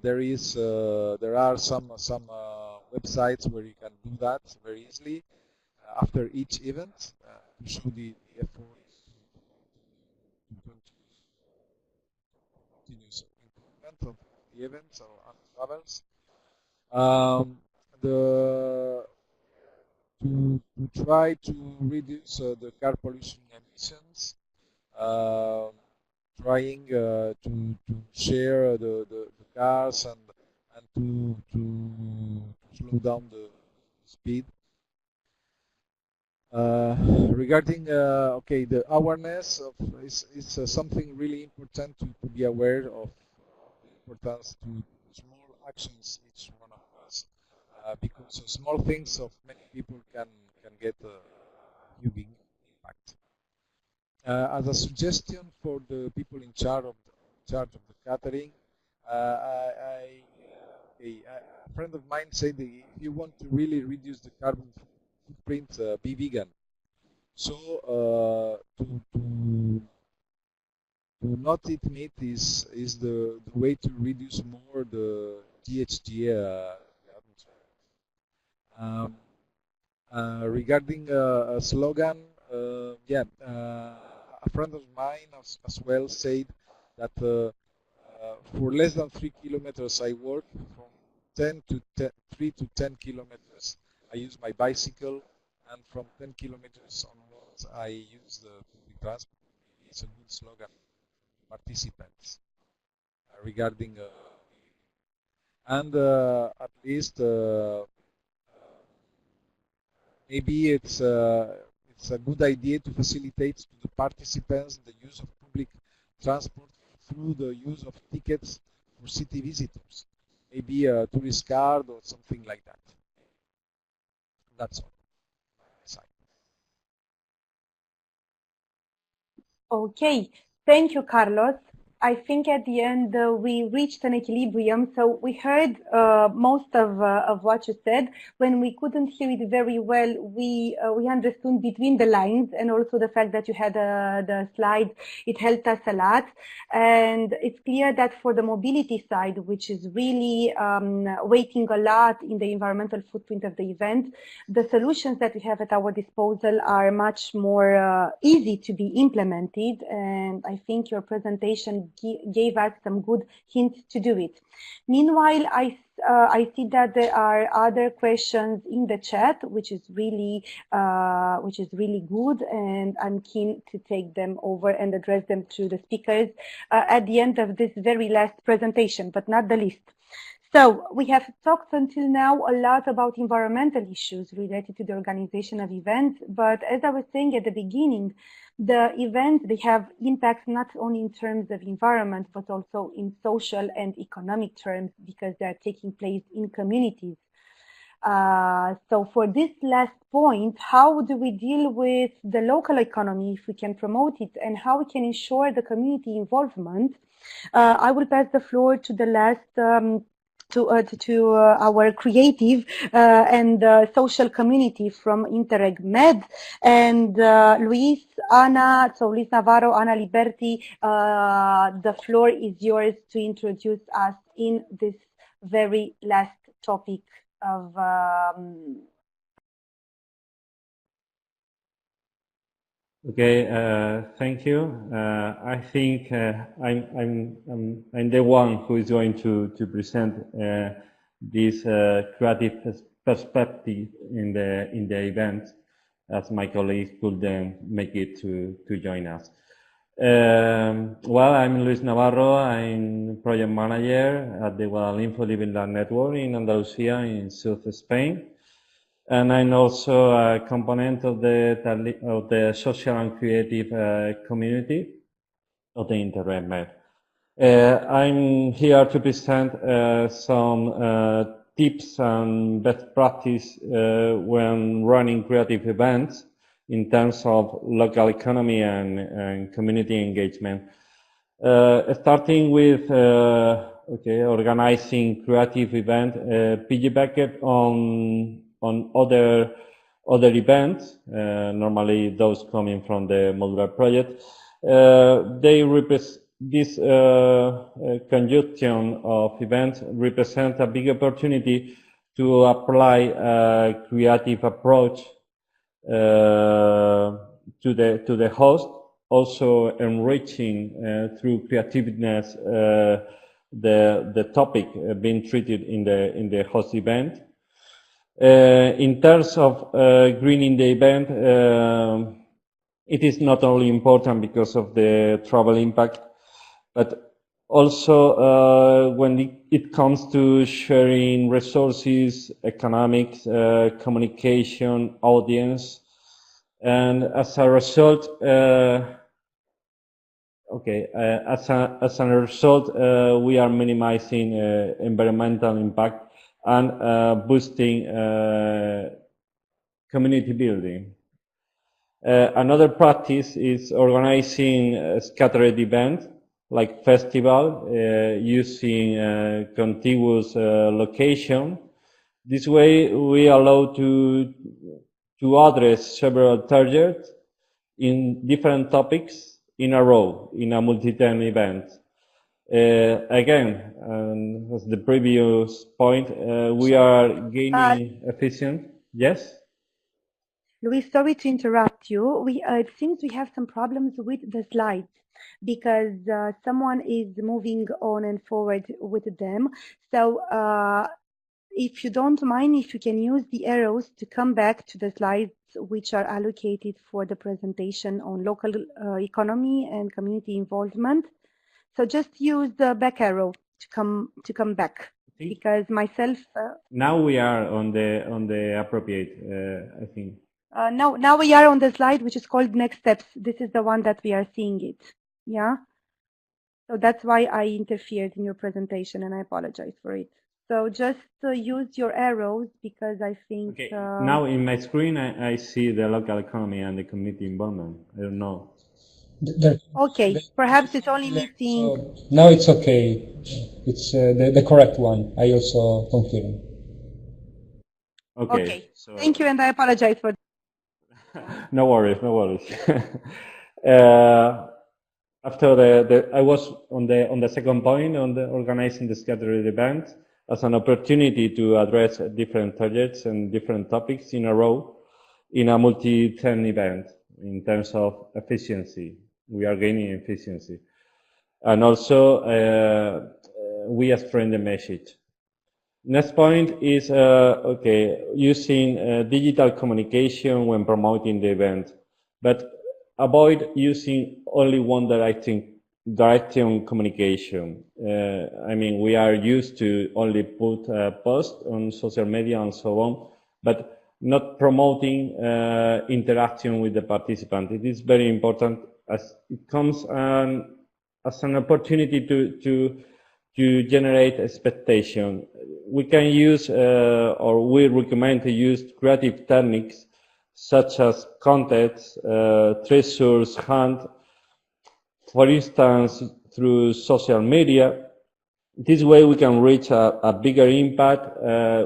there are some websites where you can do that very easily after each event to show the effort to continuous improvement of the events or travels. The to try to reduce the car pollution emissions, trying to share the cars and to slow down the speed. Regarding okay, the awareness of is something really important to be aware of the importance to small actions each one of us because small things of many people can get a huge impact. As a suggestion for the people in charge of the catering, a friend of mine said that if you want to really reduce the carbon footprint, be vegan. So to not eat meat is the way to reduce more the GHG atmosphere. Regarding a slogan, yeah, a friend of mine as well said that for less than 3 kilometers I walk, from 3 to 10 kilometers I use my bicycle, and from 10 kilometers onwards I use the public transport. It's a good slogan for participants regarding and at least maybe it's a good idea to facilitate to the participants the use of public transport through the use of tickets for city visitors, maybe a tourist card or something like that. That's all. Okay, thank you, Carlos. I think at the end we reached an equilibrium. So we heard most of what you said. When we couldn't hear it very well, we understood between the lines, and also the fact that you had the slide. It helped us a lot, and it's clear that for the mobility side, which is really weighting a lot in the environmental footprint of the event, the solutions that we have at our disposal are much more easy to be implemented, and I think your presentation gave us some good hints to do it. Meanwhile, I see that there are other questions in the chat, which is really good, and I'm keen to take them over and address them to the speakers at the end of this very last presentation, but not the least. So we have talked until now a lot about environmental issues related to the organization of events, but as I was saying at the beginning, the events, they have impacts not only in terms of environment, but also in social and economic terms, because they are taking place in communities. So for this last point, how do we deal with the local economy, if we can promote it, and how we can ensure the community involvement? I will pass the floor to the last to our creative and social community from Interreg MED, and Luis, Ana, so Luis Navarro, Ana Liberti, the floor is yours to introduce us in this very last topic of Okay, thank you. I think I'm the one who is going to present this creative perspective in the event, as my colleagues couldn't make it to join us. Well, I'm Luis Navarro. I'm project manager at the Guadalinfo Living Land Network in Andalusia in South Spain. And I'm also a component of the social and creative community of the Interreg MED. I'm here to present some tips and best practice when running creative events in terms of local economy and community engagement. Starting with organizing creative event, piggyback on other events, normally those coming from the modular project. They represent this conjunction of events represent a big opportunity to apply a creative approach to the host, also enriching through creativeness the topic being treated in the host event. In terms of greening the event, it is not only important because of the travel impact, but also when it comes to sharing resources, economics, communication, audience, and as a result, as a result, we are minimizing environmental impact and boosting community building. Another practice is organizing a scattered event like festival using contiguous location. This way we allow to address several targets in different topics in a row in a multi-10 event. Again, as the previous point, we are gaining efficient. Yes? Luis, sorry to interrupt you. It seems we have some problems with the slides because someone is moving on and forward with them. So if you don't mind, if you can use the arrows to come back to the slides which are allocated for the presentation on local economy and community involvement. So just use the back arrow to come back, because myself. Now we are on the appropriate, I think. Now we are on the slide which is called next steps. This is the one that we are seeing it. Yeah. So that's why I interfered in your presentation, and I apologize for it. So just use your arrows, because I think. Okay. Now in my screen, I see the local economy and the community involvement. I don't know. Okay, perhaps it's only missing. So now it's okay. It's the correct one. I also confirm. Okay. So thank you, and I apologize for. No worries, no worries. After I was on the second point on the organizing the scattered event as an opportunity to address different targets and different topics in a row in a multi-10 event in terms of efficiency. We are gaining efficiency. And also, we explain the message. Next point is, using digital communication when promoting the event, but avoid using only one direction communication. I mean, we are used to only put a post on social media and so on, but not promoting interaction with the participant. It is very important, as it comes as an opportunity to generate expectation. We can use, or we recommend to use creative techniques such as context, treasures hunt, for instance, through social media. This way we can reach a bigger impact.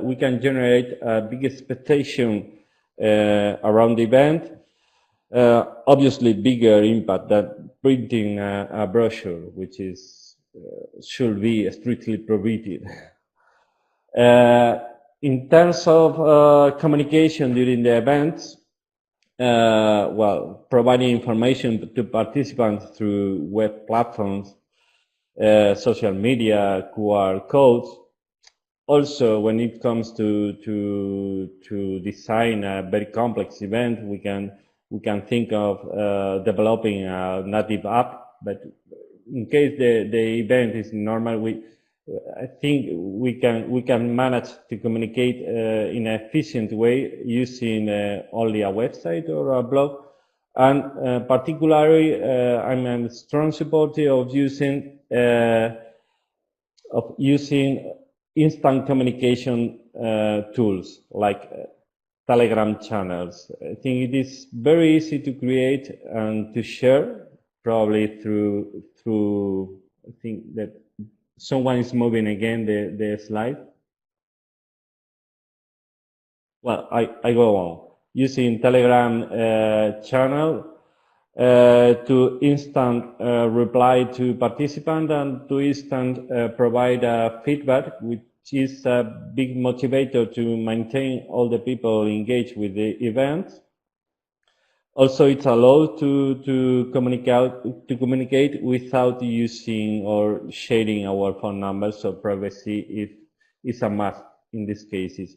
We can generate a big expectation around the event. Obviously bigger impact than printing a brochure, which is should be strictly prohibited. In terms of communication during the events, providing information to participants through web platforms, social media, QR codes. Also, when it comes to design a very complex event, we can think of developing a native app. But in case the event is normal, I think we can manage to communicate in an efficient way using only a website or a blog. And particularly, I'm a strong supporter of using instant communication tools like Telegram channels. I think it is very easy to create and to share, probably through I think that someone is moving again the slide. Well, I go on. Using Telegram channel to instant reply to participant and to instant provide feedback with is a big motivator to maintain all the people engaged with the event. Also, it's allowed to communicate without using or sharing our phone numbers, so privacy is a must in these cases.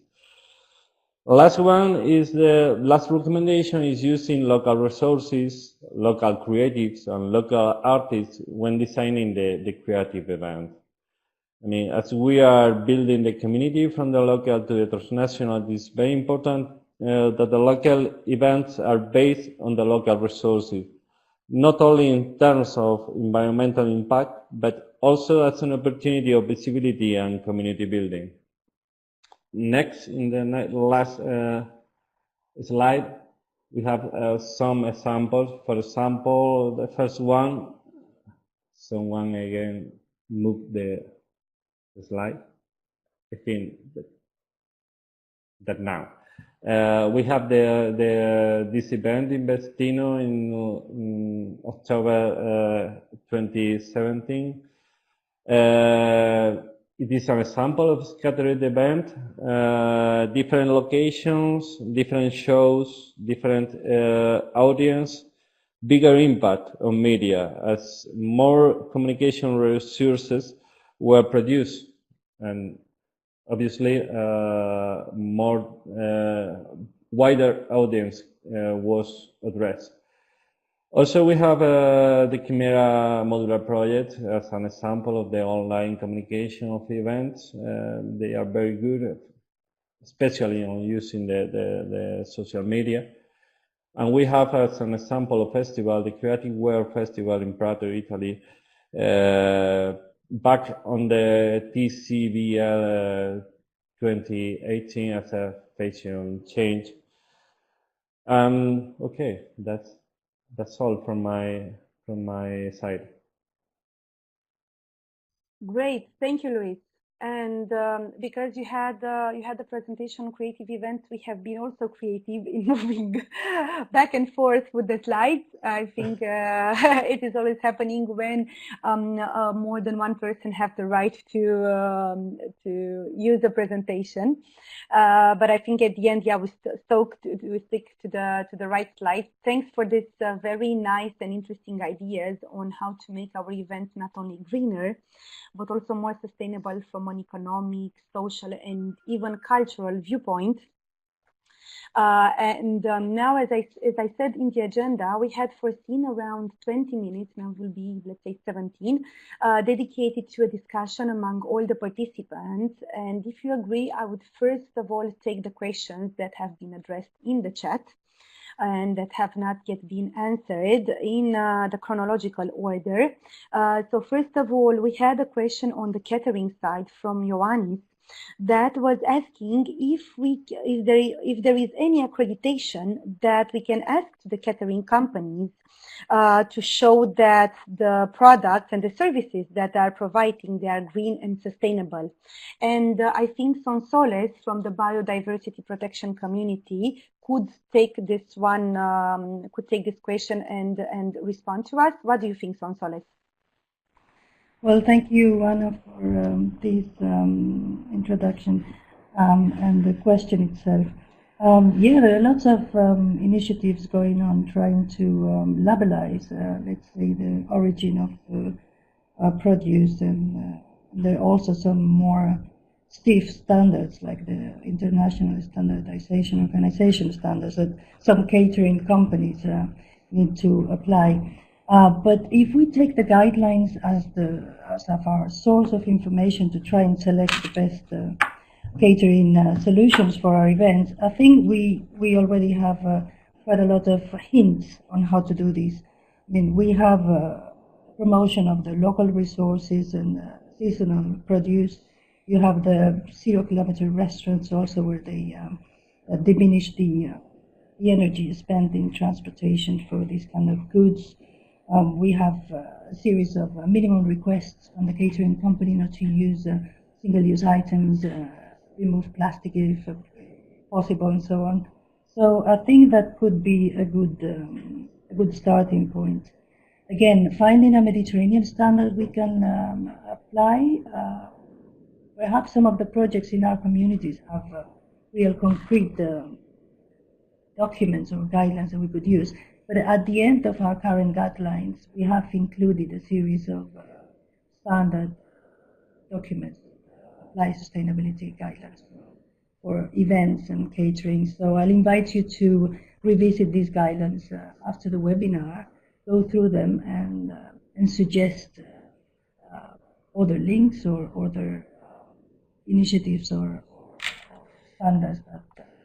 Last one is the last recommendation is using local resources, local creatives, and local artists when designing the creative event. I mean, as we are building the community from the local to the transnational, it's very important that the local events are based on the local resources, not only in terms of environmental impact, but also as an opportunity of visibility and community building. Next, in the last slide, we have some examples. For example, the first one, someone again moved the slide. I think that now. We have this event in Vestino in October 2017. It is an example of scattered event, different locations, different shows, different audience, bigger impact on media as more communication resources were produced, and obviously more wider audience was addressed. Also, we have the Chimera modular project as an example of the online communication of events. They are very good, especially on using the social media. And we have as an example of festival, the Creative World Festival in Prato, Italy, back on the TCVL 2018 as a fashion change. Okay, that's all from my side. Great, thank you, Luis. And because you had the presentation on creative events, we have been also creative in moving back and forth with the slides. I think it is always happening when more than one person have the right to use the presentation. But I think at the end, yeah, we stick to the right slide. Thanks for this very nice and interesting ideas on how to make our events not only greener, but also more sustainable from an economic, social, and even cultural viewpoint. Now, as I said in the agenda, we had foreseen around 20 minutes, now will be, let's say, 17, dedicated to a discussion among all the participants. And if you agree, I would first of all take the questions that have been addressed in the chat and that have not yet been answered in the chronological order. So first of all, we had a question on the catering side from Ioannis that was asking if there is any accreditation that we can ask to the catering companies to show that the products and the services that are providing, they are green and sustainable. And I think Sonsoles from the biodiversity protection community could take this one, could take this question and respond to us. What do you think, Sonsoles? Well, thank you, Anna, for this introduction and the question itself. Yeah, there are lots of initiatives going on trying to labelize, let's say, the origin of produce, and there are also some more stiff standards like the International Standardization Organization standards that some catering companies need to apply. But if we take the guidelines as our source of information to try and select the best catering solutions for our events, I think we already have quite a lot of hints on how to do this. I mean, we have promotion of the local resources and seasonal produce. You have the 0-kilometer restaurants also, where they diminish the energy spent in transportation for these kind of goods. We have a series of minimum requests on the catering company not to use single-use items, remove plastic if possible, and so on. So I think that could be a good starting point. Again, finding a Mediterranean standard we can apply perhaps some of the projects in our communities have real concrete documents or guidelines that we could use. But at the end of our current guidelines, we have included a series of standard documents that apply sustainability guidelines for events and catering. So I'll invite you to revisit these guidelines after the webinar, go through them and suggest other links or other initiatives or standards that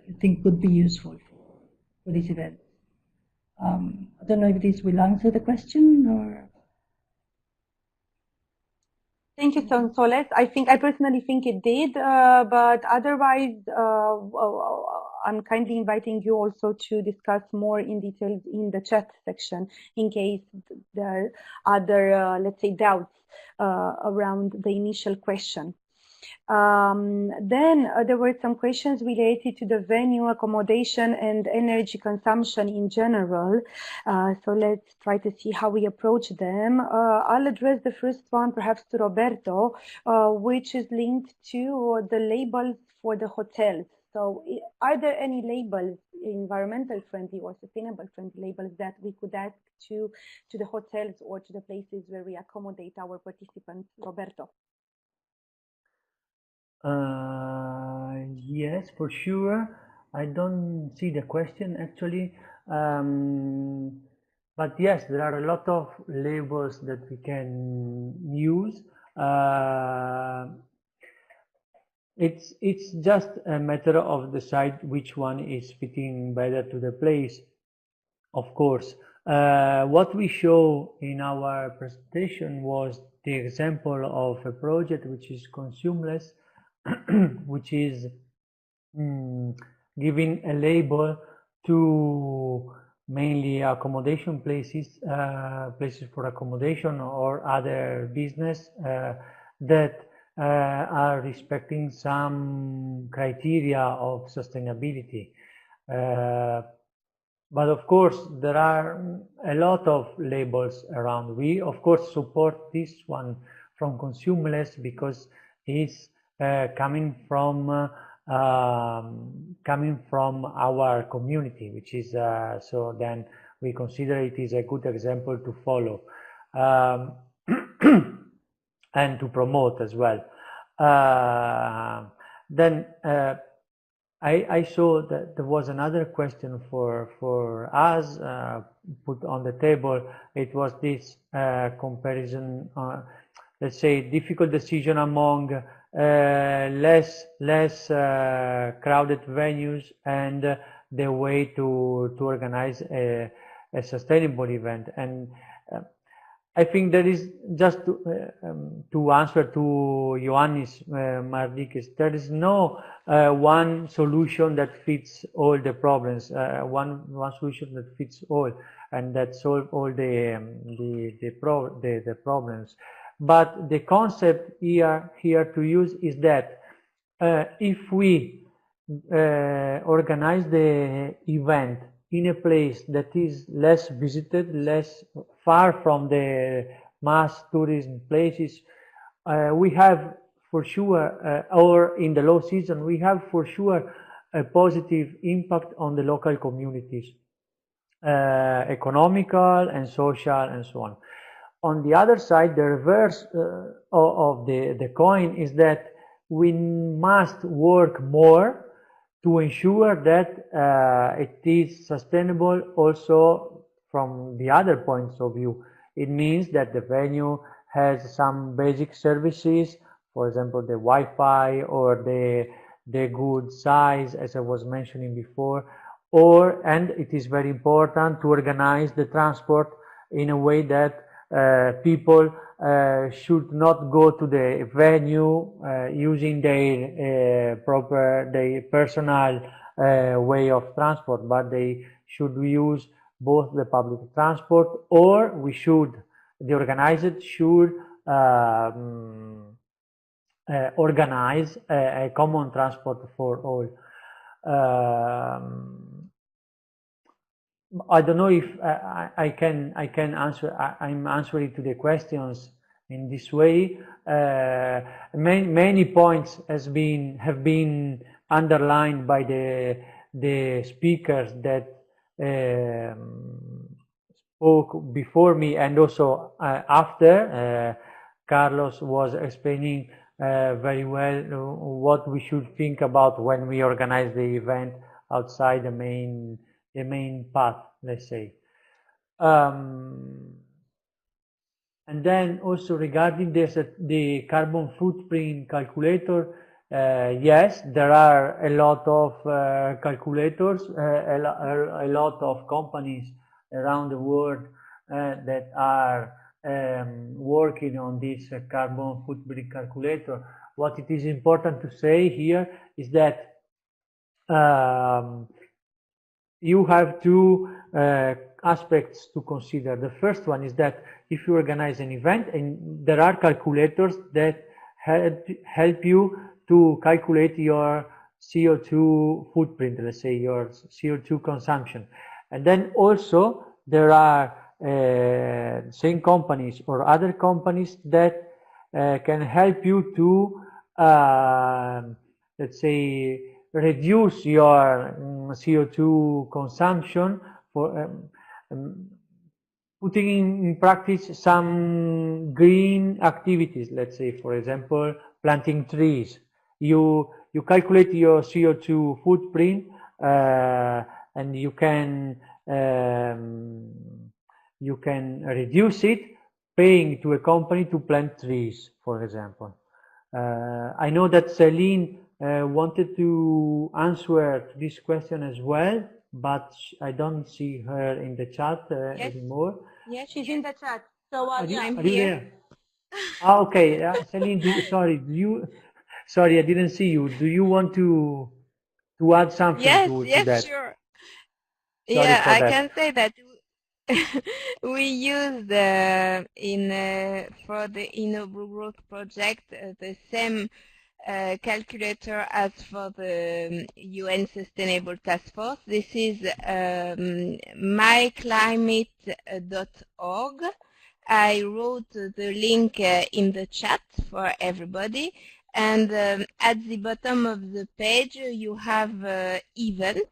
you think could be useful for this event. I don't know if this will answer the question or. Thank you, Soles. I personally think it did, but otherwise, I'm kindly inviting you also to discuss more in detail in the chat section in case there are other, let's say, doubts around the initial question. Then there were some questions related to the venue, accommodation, and energy consumption in general. So let's try to see how we approach them. I'll address the first one perhaps to Roberto, which is linked to the labels for the hotels. So are there any labels, environmental friendly or sustainable friendly labels that we could add to the hotels or to the places where we accommodate our participants? Roberto. Yes, for sure. I don't see the question actually, but yes, there are a lot of labels that we can use. It's just a matter of decide which one is fitting better to the place. Of course, what we show in our presentation was the example of a project which is consumeless, which is giving a label to mainly accommodation places, places for accommodation or other business that are respecting some criteria of sustainability. But of course, there are a lot of labels around. We, of course, support this one from Consumeless because it's coming from our community, which is so then we consider it is a good example to follow and to promote as well. Then I saw that there was another question for us put on the table. It was this comparison, let's say, difficult decision among less crowded venues and the way to organize a sustainable event. And I think that is just to answer to Ioannis Mardikis. There is no one solution that fits all the problems. One solution that fits all and that solve all the problems. But the concept here to use is that if we organize the event in a place that is less visited, less far from the mass tourism places, we have for sure, or in the low season, we have for sure a positive impact on the local communities, economical and social and so on. On the other side, the reverse of the coin is that we must work more to ensure that it is sustainable also from the other points of view. It means that the venue has some basic services, for example, the Wi-Fi or the good size, as I was mentioning before, and it is very important to organize the transport in a way that people should not go to the venue using their personal way of transport, but they should use both the public transport, or the organizer should organize a common transport for all. I don't know if I can answer. I'm answering to the questions In this way, many points have been underlined by the speakers that spoke before me, and also after. Carlos was explaining very well what we should think about when we organize the event outside the main path, let's say. And then also regarding the carbon footprint calculator, yes, there are a lot of calculators, a lot of companies around the world that are working on this carbon footprint calculator. What it is important to say here is that you have two aspects to consider. The first one is that if you organize an event, and there are calculators that help you to calculate your CO2 footprint, let's say your CO2 consumption. And then also there are same companies or other companies that can help you to, let's say, reduce your CO2 consumption for putting in practice some green activities. Let's say, for example, planting trees. You calculate your CO2 footprint and you can reduce it paying to a company to plant trees, for example. I know that Celine wanted to answer to this question as well, but I don't see her in the chat anymore. Yes, she's in the chat. So Are you here. there? Okay, Celine, sorry, I didn't see you. Do you want to add something to that? Yes, sure. Sorry yeah, I that. can say that we used for the Innoble Growth project the same calculator as for the UN Sustainable Task Force. This is myclimate.org. I wrote the link in the chat for everybody. And at the bottom of the page, you have event.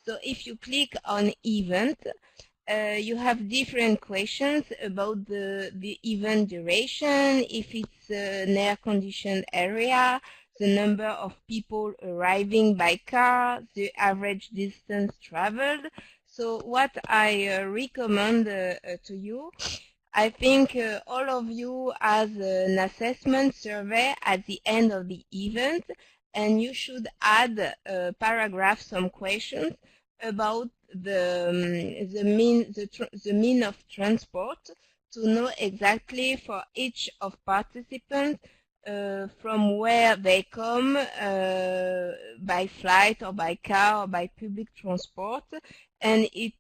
So if you click on event, you have different questions about the event duration, if it's an air-conditioned area, the number of people arriving by car, the average distance traveled. So what I recommend to you, I think all of you has an assessment survey at the end of the event, and you should add a paragraph, some questions about the mean of transport, to know exactly for each of participants from where they come by flight or by car or by public transport, and it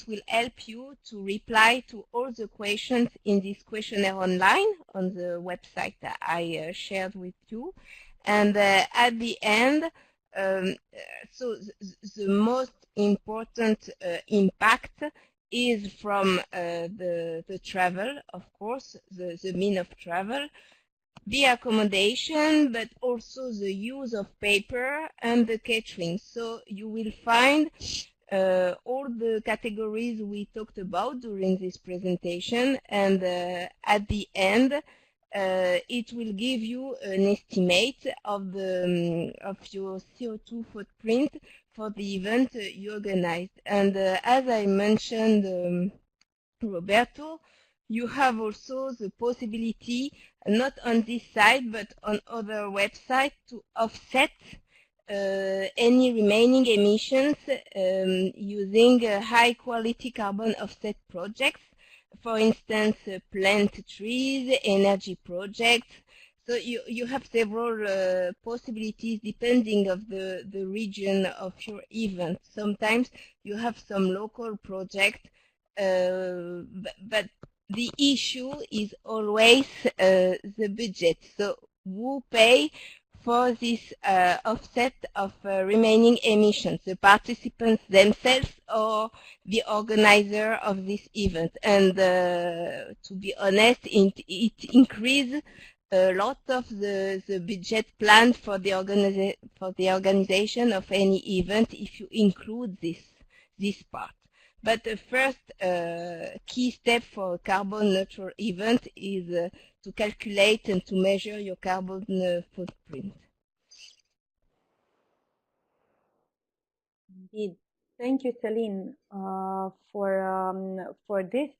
will help you to reply to all the questions in this questionnaire online on the website that I shared with you. And at the end, so the most important impact is from the travel, of course, the mean of travel, the accommodation, but also the use of paper and the catering. So you will find all the categories we talked about during this presentation, and at the end it will give you an estimate of your CO2 footprint for the event you organized. And as I mentioned, Roberto, you have also the possibility, not on this site but on other websites, to offset any remaining emissions using high quality carbon offset projects. For instance, plant trees, energy projects. So you have several possibilities depending of the region of your event. Sometimes you have some local project, but the issue is always the budget. So who pay for this offset of remaining emissions, the participants themselves or the organizer of this event. And to be honest, it increased a lot of the budget planned for the organization of any event if you include this part. But the first key step for a carbon neutral event is to calculate and to measure your carbon footprint. Indeed. Thank you, Celine, for this.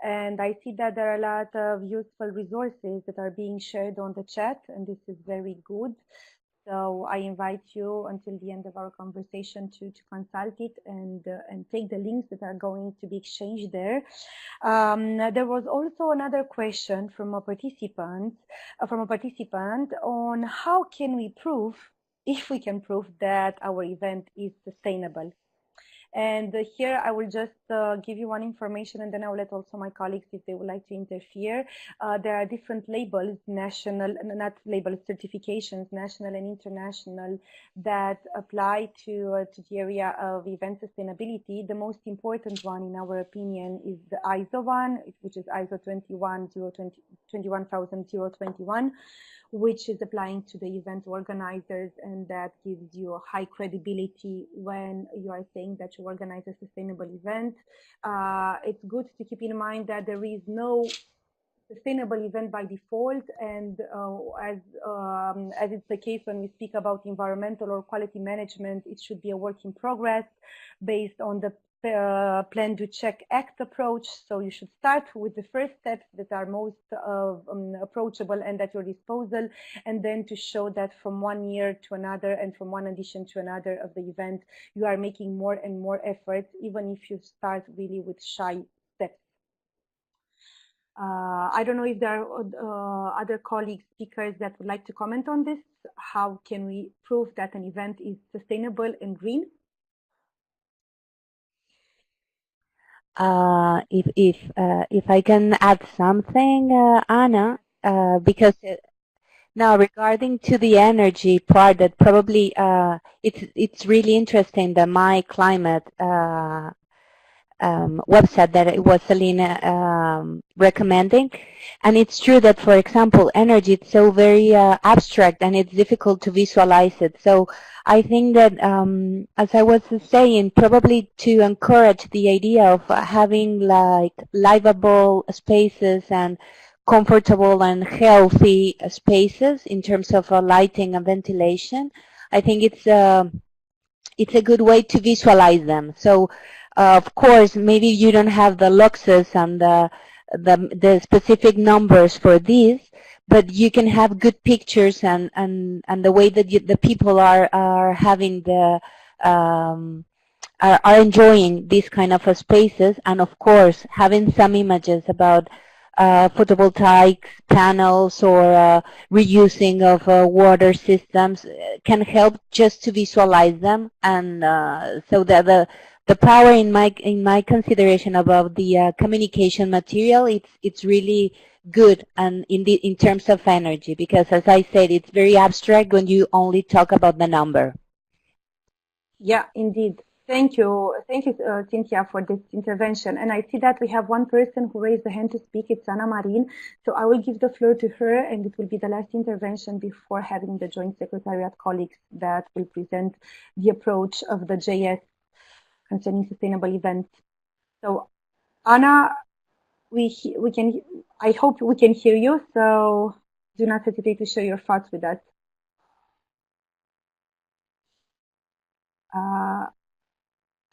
And I see that there are a lot of useful resources that are being shared on the chat, and this is very good. So I invite you until the end of our conversation to consult it and take the links that are going to be exchanged there. There was also another question from a participant on how can we prove, if we can prove, that our event is sustainable. And here I will just give you one information, and then I will let also my colleagues, if they would like to interfere. There are different labels, national, not labels, certifications, national and international, that apply to the area of event sustainability. The most important one, in our opinion, is the ISO one, which is ISO 21021, which is applying to the event organizers, and that gives you a high credibility when you are saying that you organize a sustainable event. It's good to keep in mind that there is no sustainable event by default, and as it's the case when we speak about environmental or quality management, it should be a work in progress based on the plan, do, check, act approach. So you should start with the first steps that are most approachable and at your disposal, and then to show that from one year to another and from one edition to another of the event, you are making more and more efforts, even if you start really with shy steps. I don't know if there are other colleagues, speakers that would like to comment on this. How can we prove that an event is sustainable and green? If I can add something, Anna, because now regarding to the energy part, that probably it's really interesting that my climate website that it was Celine recommending, and it's true that, for example, energy, it's so very abstract and it's difficult to visualize it. So I think that, as I was saying, probably to encourage the idea of having like livable spaces and comfortable and healthy spaces in terms of lighting and ventilation, I think it's a good way to visualize them. So of course, maybe you don't have the luxes and the specific numbers for these, but you can have good pictures and the way that the people are having the are enjoying these kind of spaces, and of course having some images about photovoltaic panels or reusing of water systems can help just to visualize them, and so that the power in my consideration about the communication material, it's really good, and in terms of energy, because as I said, it's very abstract when you only talk about the number. Yeah, indeed. Thank you, Cynthia, for this intervention. And I see that we have one person who raised the hand to speak. It's Anna Marin. So I will give the floor to her, and it will be the last intervention before having the Joint Secretariat colleagues that will present the approach of the JS concerning sustainable events. So, Anna, I hope we can hear you. So do not hesitate to share your thoughts with us.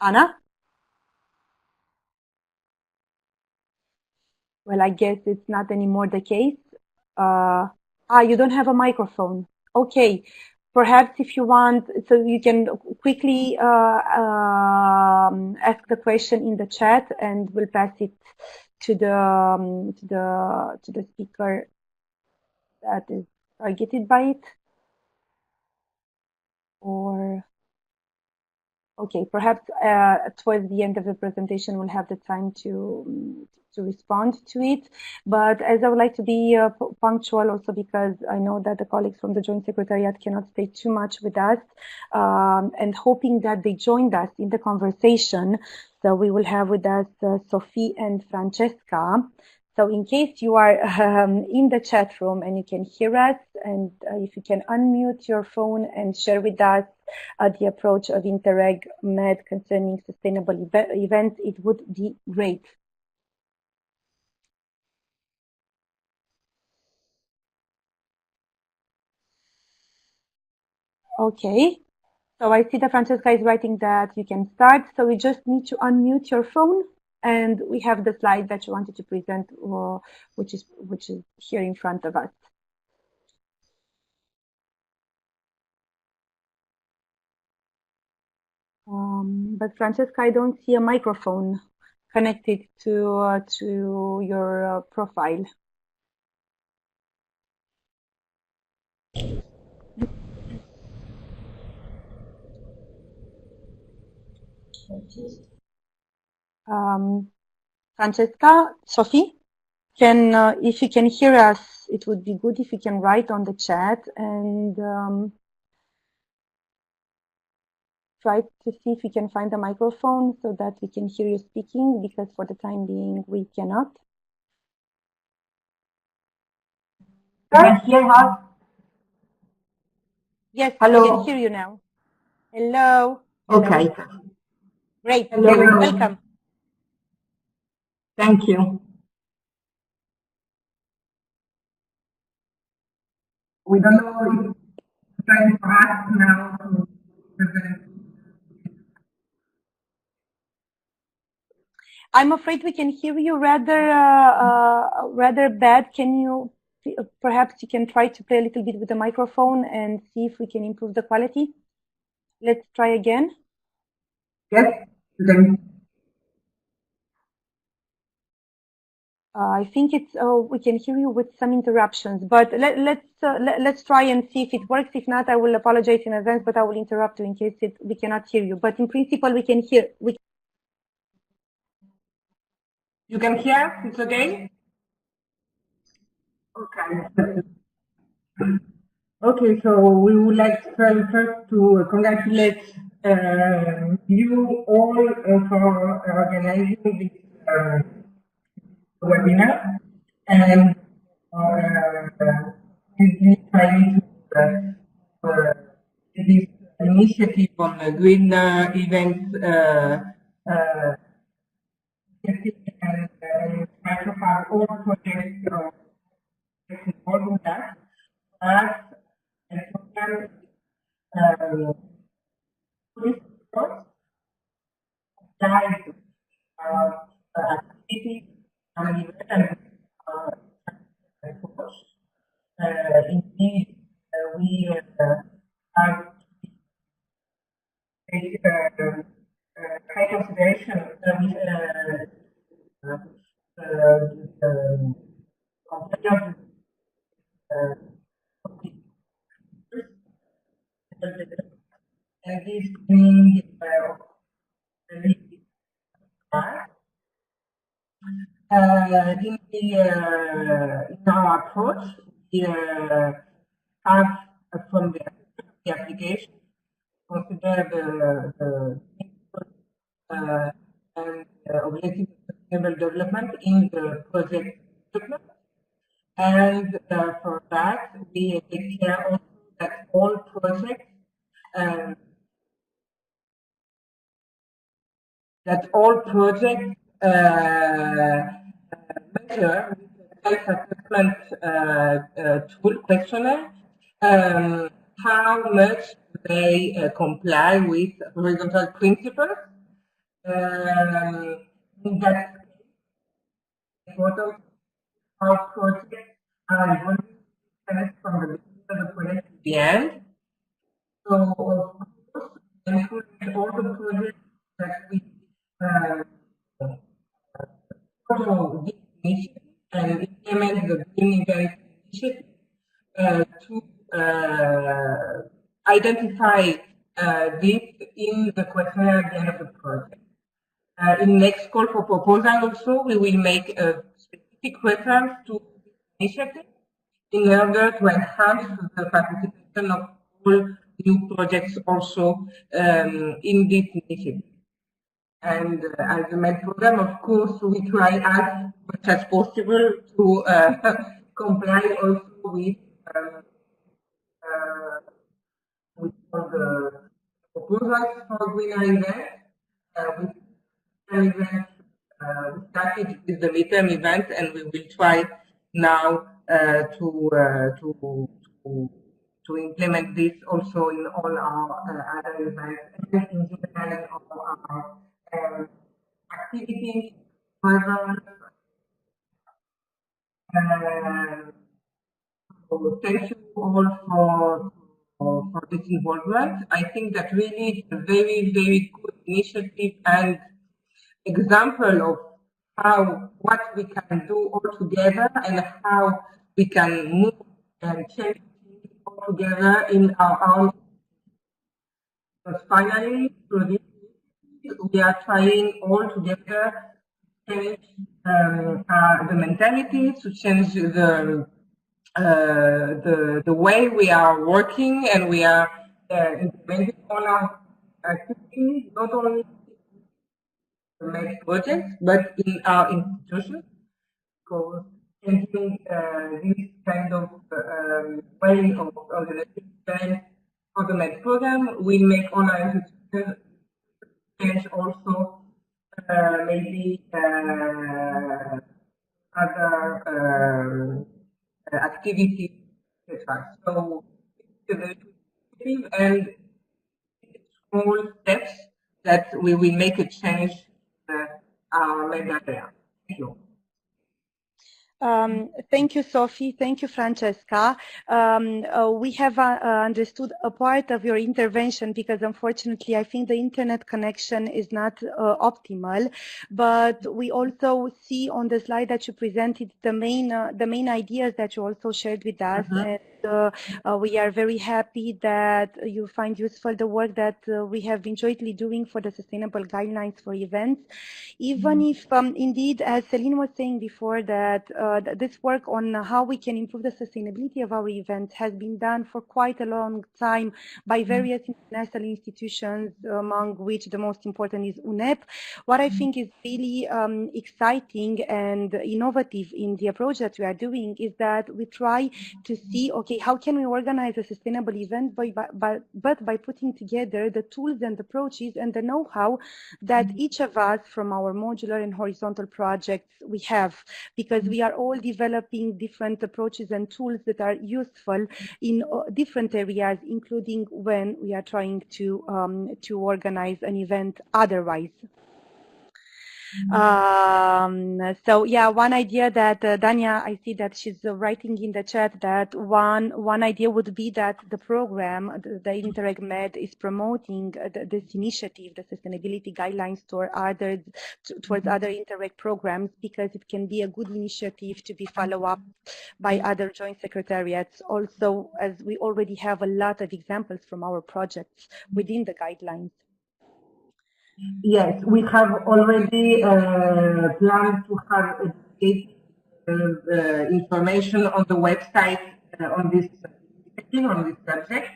Anna? Well, I guess it's not anymore the case. You don't have a microphone. Okay. Perhaps if you want, so you can quickly ask the question in the chat, and we'll pass it to the speaker that is targeted by it. Or Okay, perhaps towards the end of the presentation we'll have the time to respond to it. But as I would like to be punctual also because I know that the colleagues from the Joint Secretariat cannot stay too much with us, and hoping that they joined us in the conversation. So we will have with us Sophie and Francesca. So in case you are in the chat room and you can hear us, and if you can unmute your phone and share with us the approach of Interreg MED concerning sustainable events, it would be great. Okay, so I see that Francesca is writing that you can start, so we just need to unmute your phone, and we have the slide that you wanted to present, which is here in front of us. But Francesca, I don't see a microphone connected to your profile. Francesca, Sophie, if you can hear us, it would be good if you can write on the chat and try to see if we can find a microphone so that we can hear you speaking, because for the time being we cannot. You can hear us? Yes, hello. we can hear you now. Hello. Okay. Great. Hello. Welcome. Thank you. We don't know if it's time for us now to present. I'm afraid we can hear you rather bad. Can you perhaps you can try to play a little bit with the microphone and see if we can improve the quality? Let's try again. Yes. Okay. I think it's we can hear you with some interruptions, but let's try and see if it works. If not, I will apologize in advance, but I will interrupt you in case we cannot hear you. But in principle, we can hear. You can hear us? It's okay? Okay. Okay, so we would like first to congratulate you all for organizing this webinar and trying to this initiative on green events and try to have all projects involved in that. As and program guide activities and events approach. Indeed, we have take high consideration and this being in our approach, we have from the application consider the and objective of sustainable development in the project development, and for that we take care also that all projects measure with the self-assessment tool questionnaire how much they comply with horizontal principles. In that photo, how projects are evaluated from the beginning of the project to the end. So, of course, include all the projects that we follow this initiative and implement the green event initiative to identify this in the questionnaire at the end of the project. In next call for proposal also, we will make a specific reference to initiative in order to enhance the participation of all new projects also in this initiative. And as a MED program, of course, we try as much as possible to comply also with all the proposals for greener events. We started with the midterm event, and we will try now to implement this also in all our other events, and in general all our activities, programs. So thank you all for this involvement. I think that really is a very, very good initiative and example of what we can do all together and how we can move and change things all together in our own. Because finally, through this, we are trying all together to change the mentality, to change the way we are working, and we are implementing all our activities, not only MED projects, but in our institutions, because changing this kind of way of organization for the MED program will make all our institutions change also maybe other activities, etc. So it's a very positive and small steps that we will make a change our MED area. Thank you. Thank you, Sophie. Thank you, Francesca. We have understood a part of your intervention because unfortunately I think the internet connection is not optimal, but we also see on the slide that you presented the main ideas that you also shared with us. And we are very happy that you find useful the work that we have been jointly doing for the sustainable guidelines for events. Even if indeed, as Celine was saying before, that this work on how we can improve the sustainability of our events has been done for quite a long time by various international institutions, among which the most important is UNEP. What I think is really exciting and innovative in the approach that we are doing is that we try to see, okay, how can we organize a sustainable event but by putting together the tools and approaches and the know-how that each of us from our modular and horizontal projects we have, because we are all developing different approaches and tools that are useful in different areas, including when we are trying to organize an event otherwise. So yeah, one idea that Dania, I see that she's writing in the chat that one idea would be that the program, the Interreg MED, is promoting this initiative, the sustainability guidelines towards other Interreg programs, because it can be a good initiative to be followed up by other joint secretariats. Also, as we already have a lot of examples from our projects within the guidelines. Yes, we have already planned to have information on the website on this subject,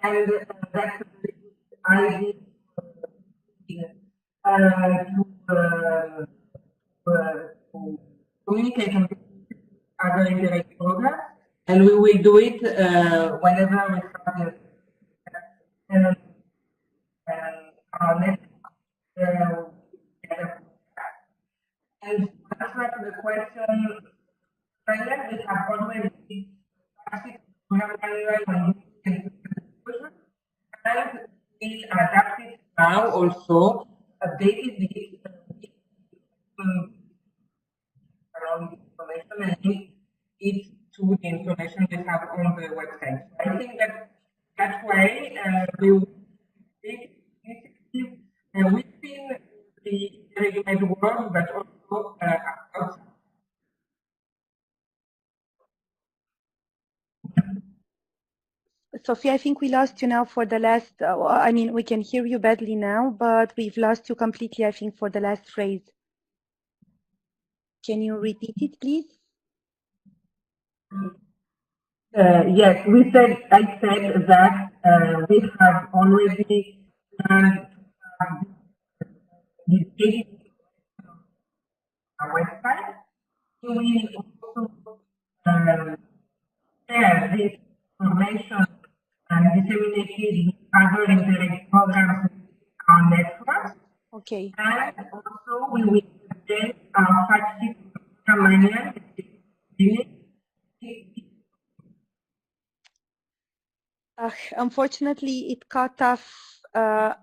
and that's a very good idea to communicate on other Interreg programs, and we will do it whenever we have our next. And to answer to the question, we have already and we adapted now also updated this around the information and link it to the information we have on the website. I think that way we will take initiative within the regulated world, but also outside. Sophia, I think we lost you now for the last, I mean, we can hear you badly now, but we've lost you completely, I think, for the last phrase. Can you repeat it, please? Yes, I said that we have already done the page on our website. We will also share this information and disseminate it with other Interreg programs on network. Okay. And also we will present our fact sheet program manual. Unfortunately, it cut off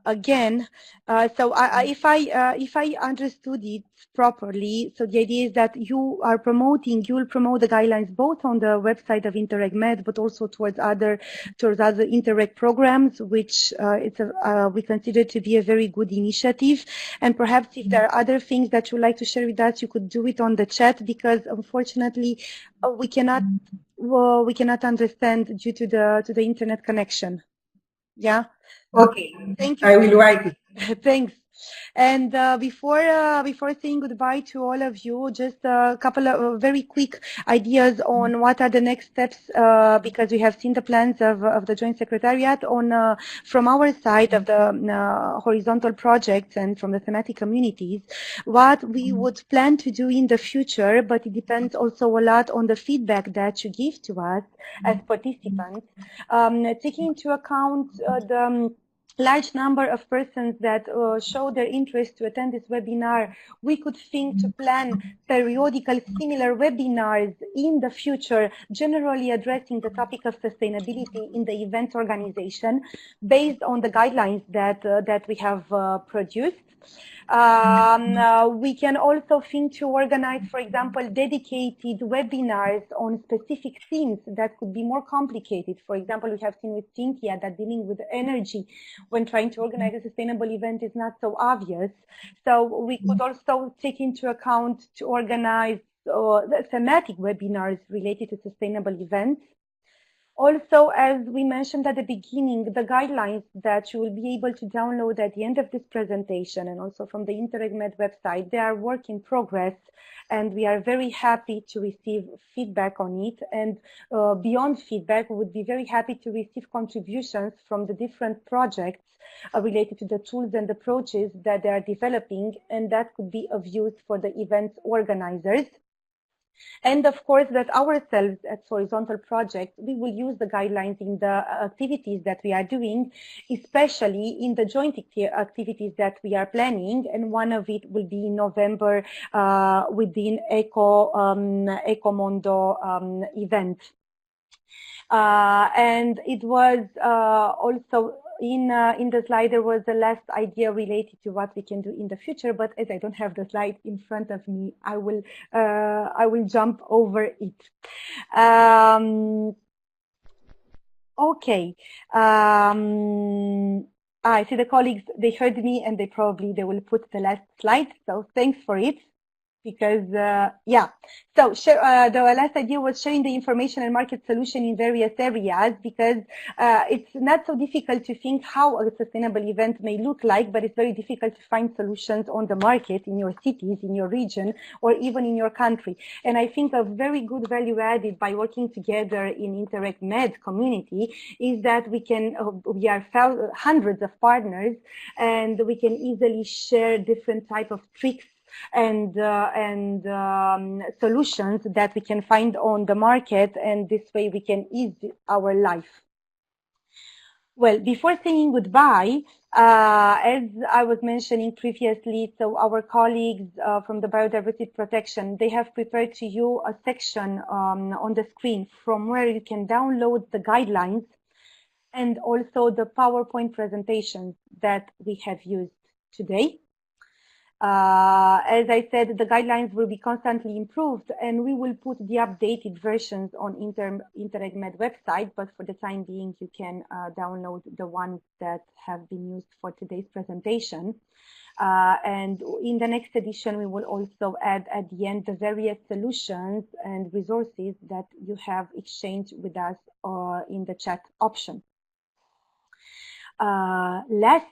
again. So if I understood it properly, so the idea is that you will promote the guidelines both on the website of Interreg MED, but also towards other Interreg programs, which we consider to be a very good initiative. And perhaps if there are other things that you'd like to share with us, you could do it on the chat, because unfortunately we cannot understand due to the internet connection. Yeah. Okay. Thank you. I will write it. Thanks. And before saying goodbye to all of you, just a couple of very quick ideas on what are the next steps, because we have seen the plans of the Joint Secretariat on from our side of the horizontal projects and from the thematic communities, what we would plan to do in the future, but it depends also a lot on the feedback that you give to us as participants, taking into account the large number of persons that show their interest to attend this webinar. We could think to plan periodical similar webinars in the future, generally addressing the topic of sustainability in the event organization based on the guidelines that we have produced. We can also think to organize, for example, dedicated webinars on specific themes that could be more complicated. For example, we have seen with Cynthia that dealing with energy when trying to organize a sustainable event is not so obvious. So we could also take into account to organize thematic webinars related to sustainable events. Also, as we mentioned at the beginning, the guidelines that you will be able to download at the end of this presentation and also from the Interreg MED website, they are work in progress, and we are very happy to receive feedback on it. And beyond feedback, we would be very happy to receive contributions from the different projects related to the tools and approaches that they are developing, and that could be of use for the event organizers. And of course, that ourselves at Horizontal Project, we will use the guidelines in the activities that we are doing, especially in the joint activities that we are planning. And one of it will be in November within Ecomondo event. And it was also in the slide, there was the last idea related to what we can do in the future, but as I don't have the slide in front of me, I will jump over it. Okay. I see the colleagues, they heard me and they will put the last slide. So thanks for it. Because, yeah, so the last idea was sharing the information and market solution in various areas, because it's not so difficult to think how a sustainable event may look like, but it's very difficult to find solutions on the market in your cities, in your region, or even in your country. And I think a very good value added by working together in Interreg MED community is that we are hundreds of partners, and we can easily share different type of tricks and solutions that we can find on the market, and this way we can ease our life. Well, before saying goodbye, as I was mentioning previously, so our colleagues from the Biodiversity Protection, they have prepared to you a section on the screen from where you can download the guidelines and also the PowerPoint presentations that we have used today. As I said, the guidelines will be constantly improved, and we will put the updated versions on Interreg MED website, but for the time being, you can download the ones that have been used for today's presentation. And in the next edition, we will also add at the end the various solutions and resources that you have exchanged with us in the chat option. Last,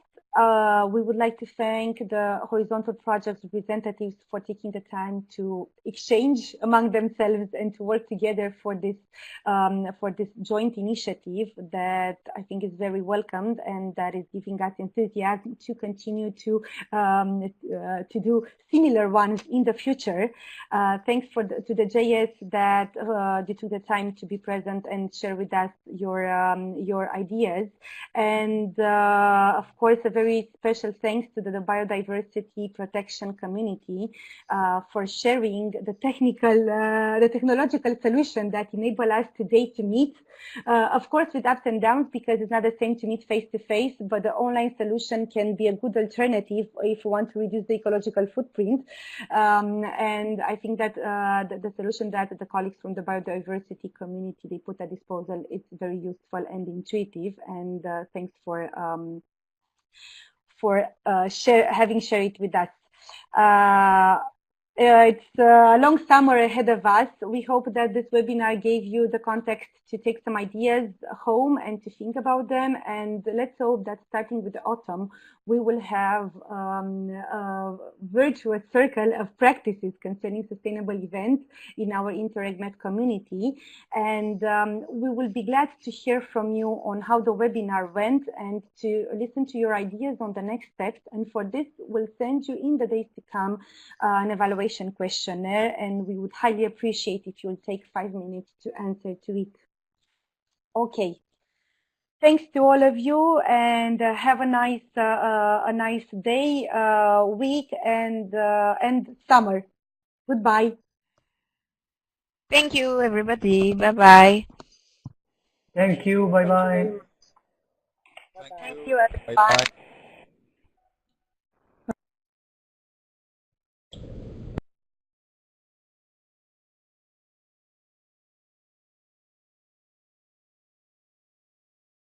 we would like to thank the horizontal projects representatives for taking the time to exchange among themselves and to work together for this joint initiative that I think is very welcomed and that is giving us enthusiasm to continue to do similar ones in the future. Thanks to the JS that they took the time to be present and share with us your ideas. And of course, a very special thanks to the biodiversity protection community for sharing the technological solution that enable us today to meet. Of course, with ups and downs, because it's not the same to meet face to face, but the online solution can be a good alternative if you want to reduce the ecological footprint. And I think that the solution that the colleagues from the biodiversity community they put at disposal is very useful and intuitive. And thanks for having shared it with us. It's a long summer ahead of us. We hope that this webinar gave you the context to take some ideas home and to think about them. And let's hope that starting with the autumn, we will have a virtuous circle of practices concerning sustainable events in our Interreg MED community. And we will be glad to hear from you on how the webinar went and to listen to your ideas on the next steps. And for this, we'll send you in the days to come an evaluation questionnaire, and we would highly appreciate if you'll take 5 minutes to answer to it. Okay. Thanks to all of you, and have a nice day, week, and summer. Goodbye. Thank you, everybody. Bye-bye. Thank you. Bye-bye. Thank you, everyone.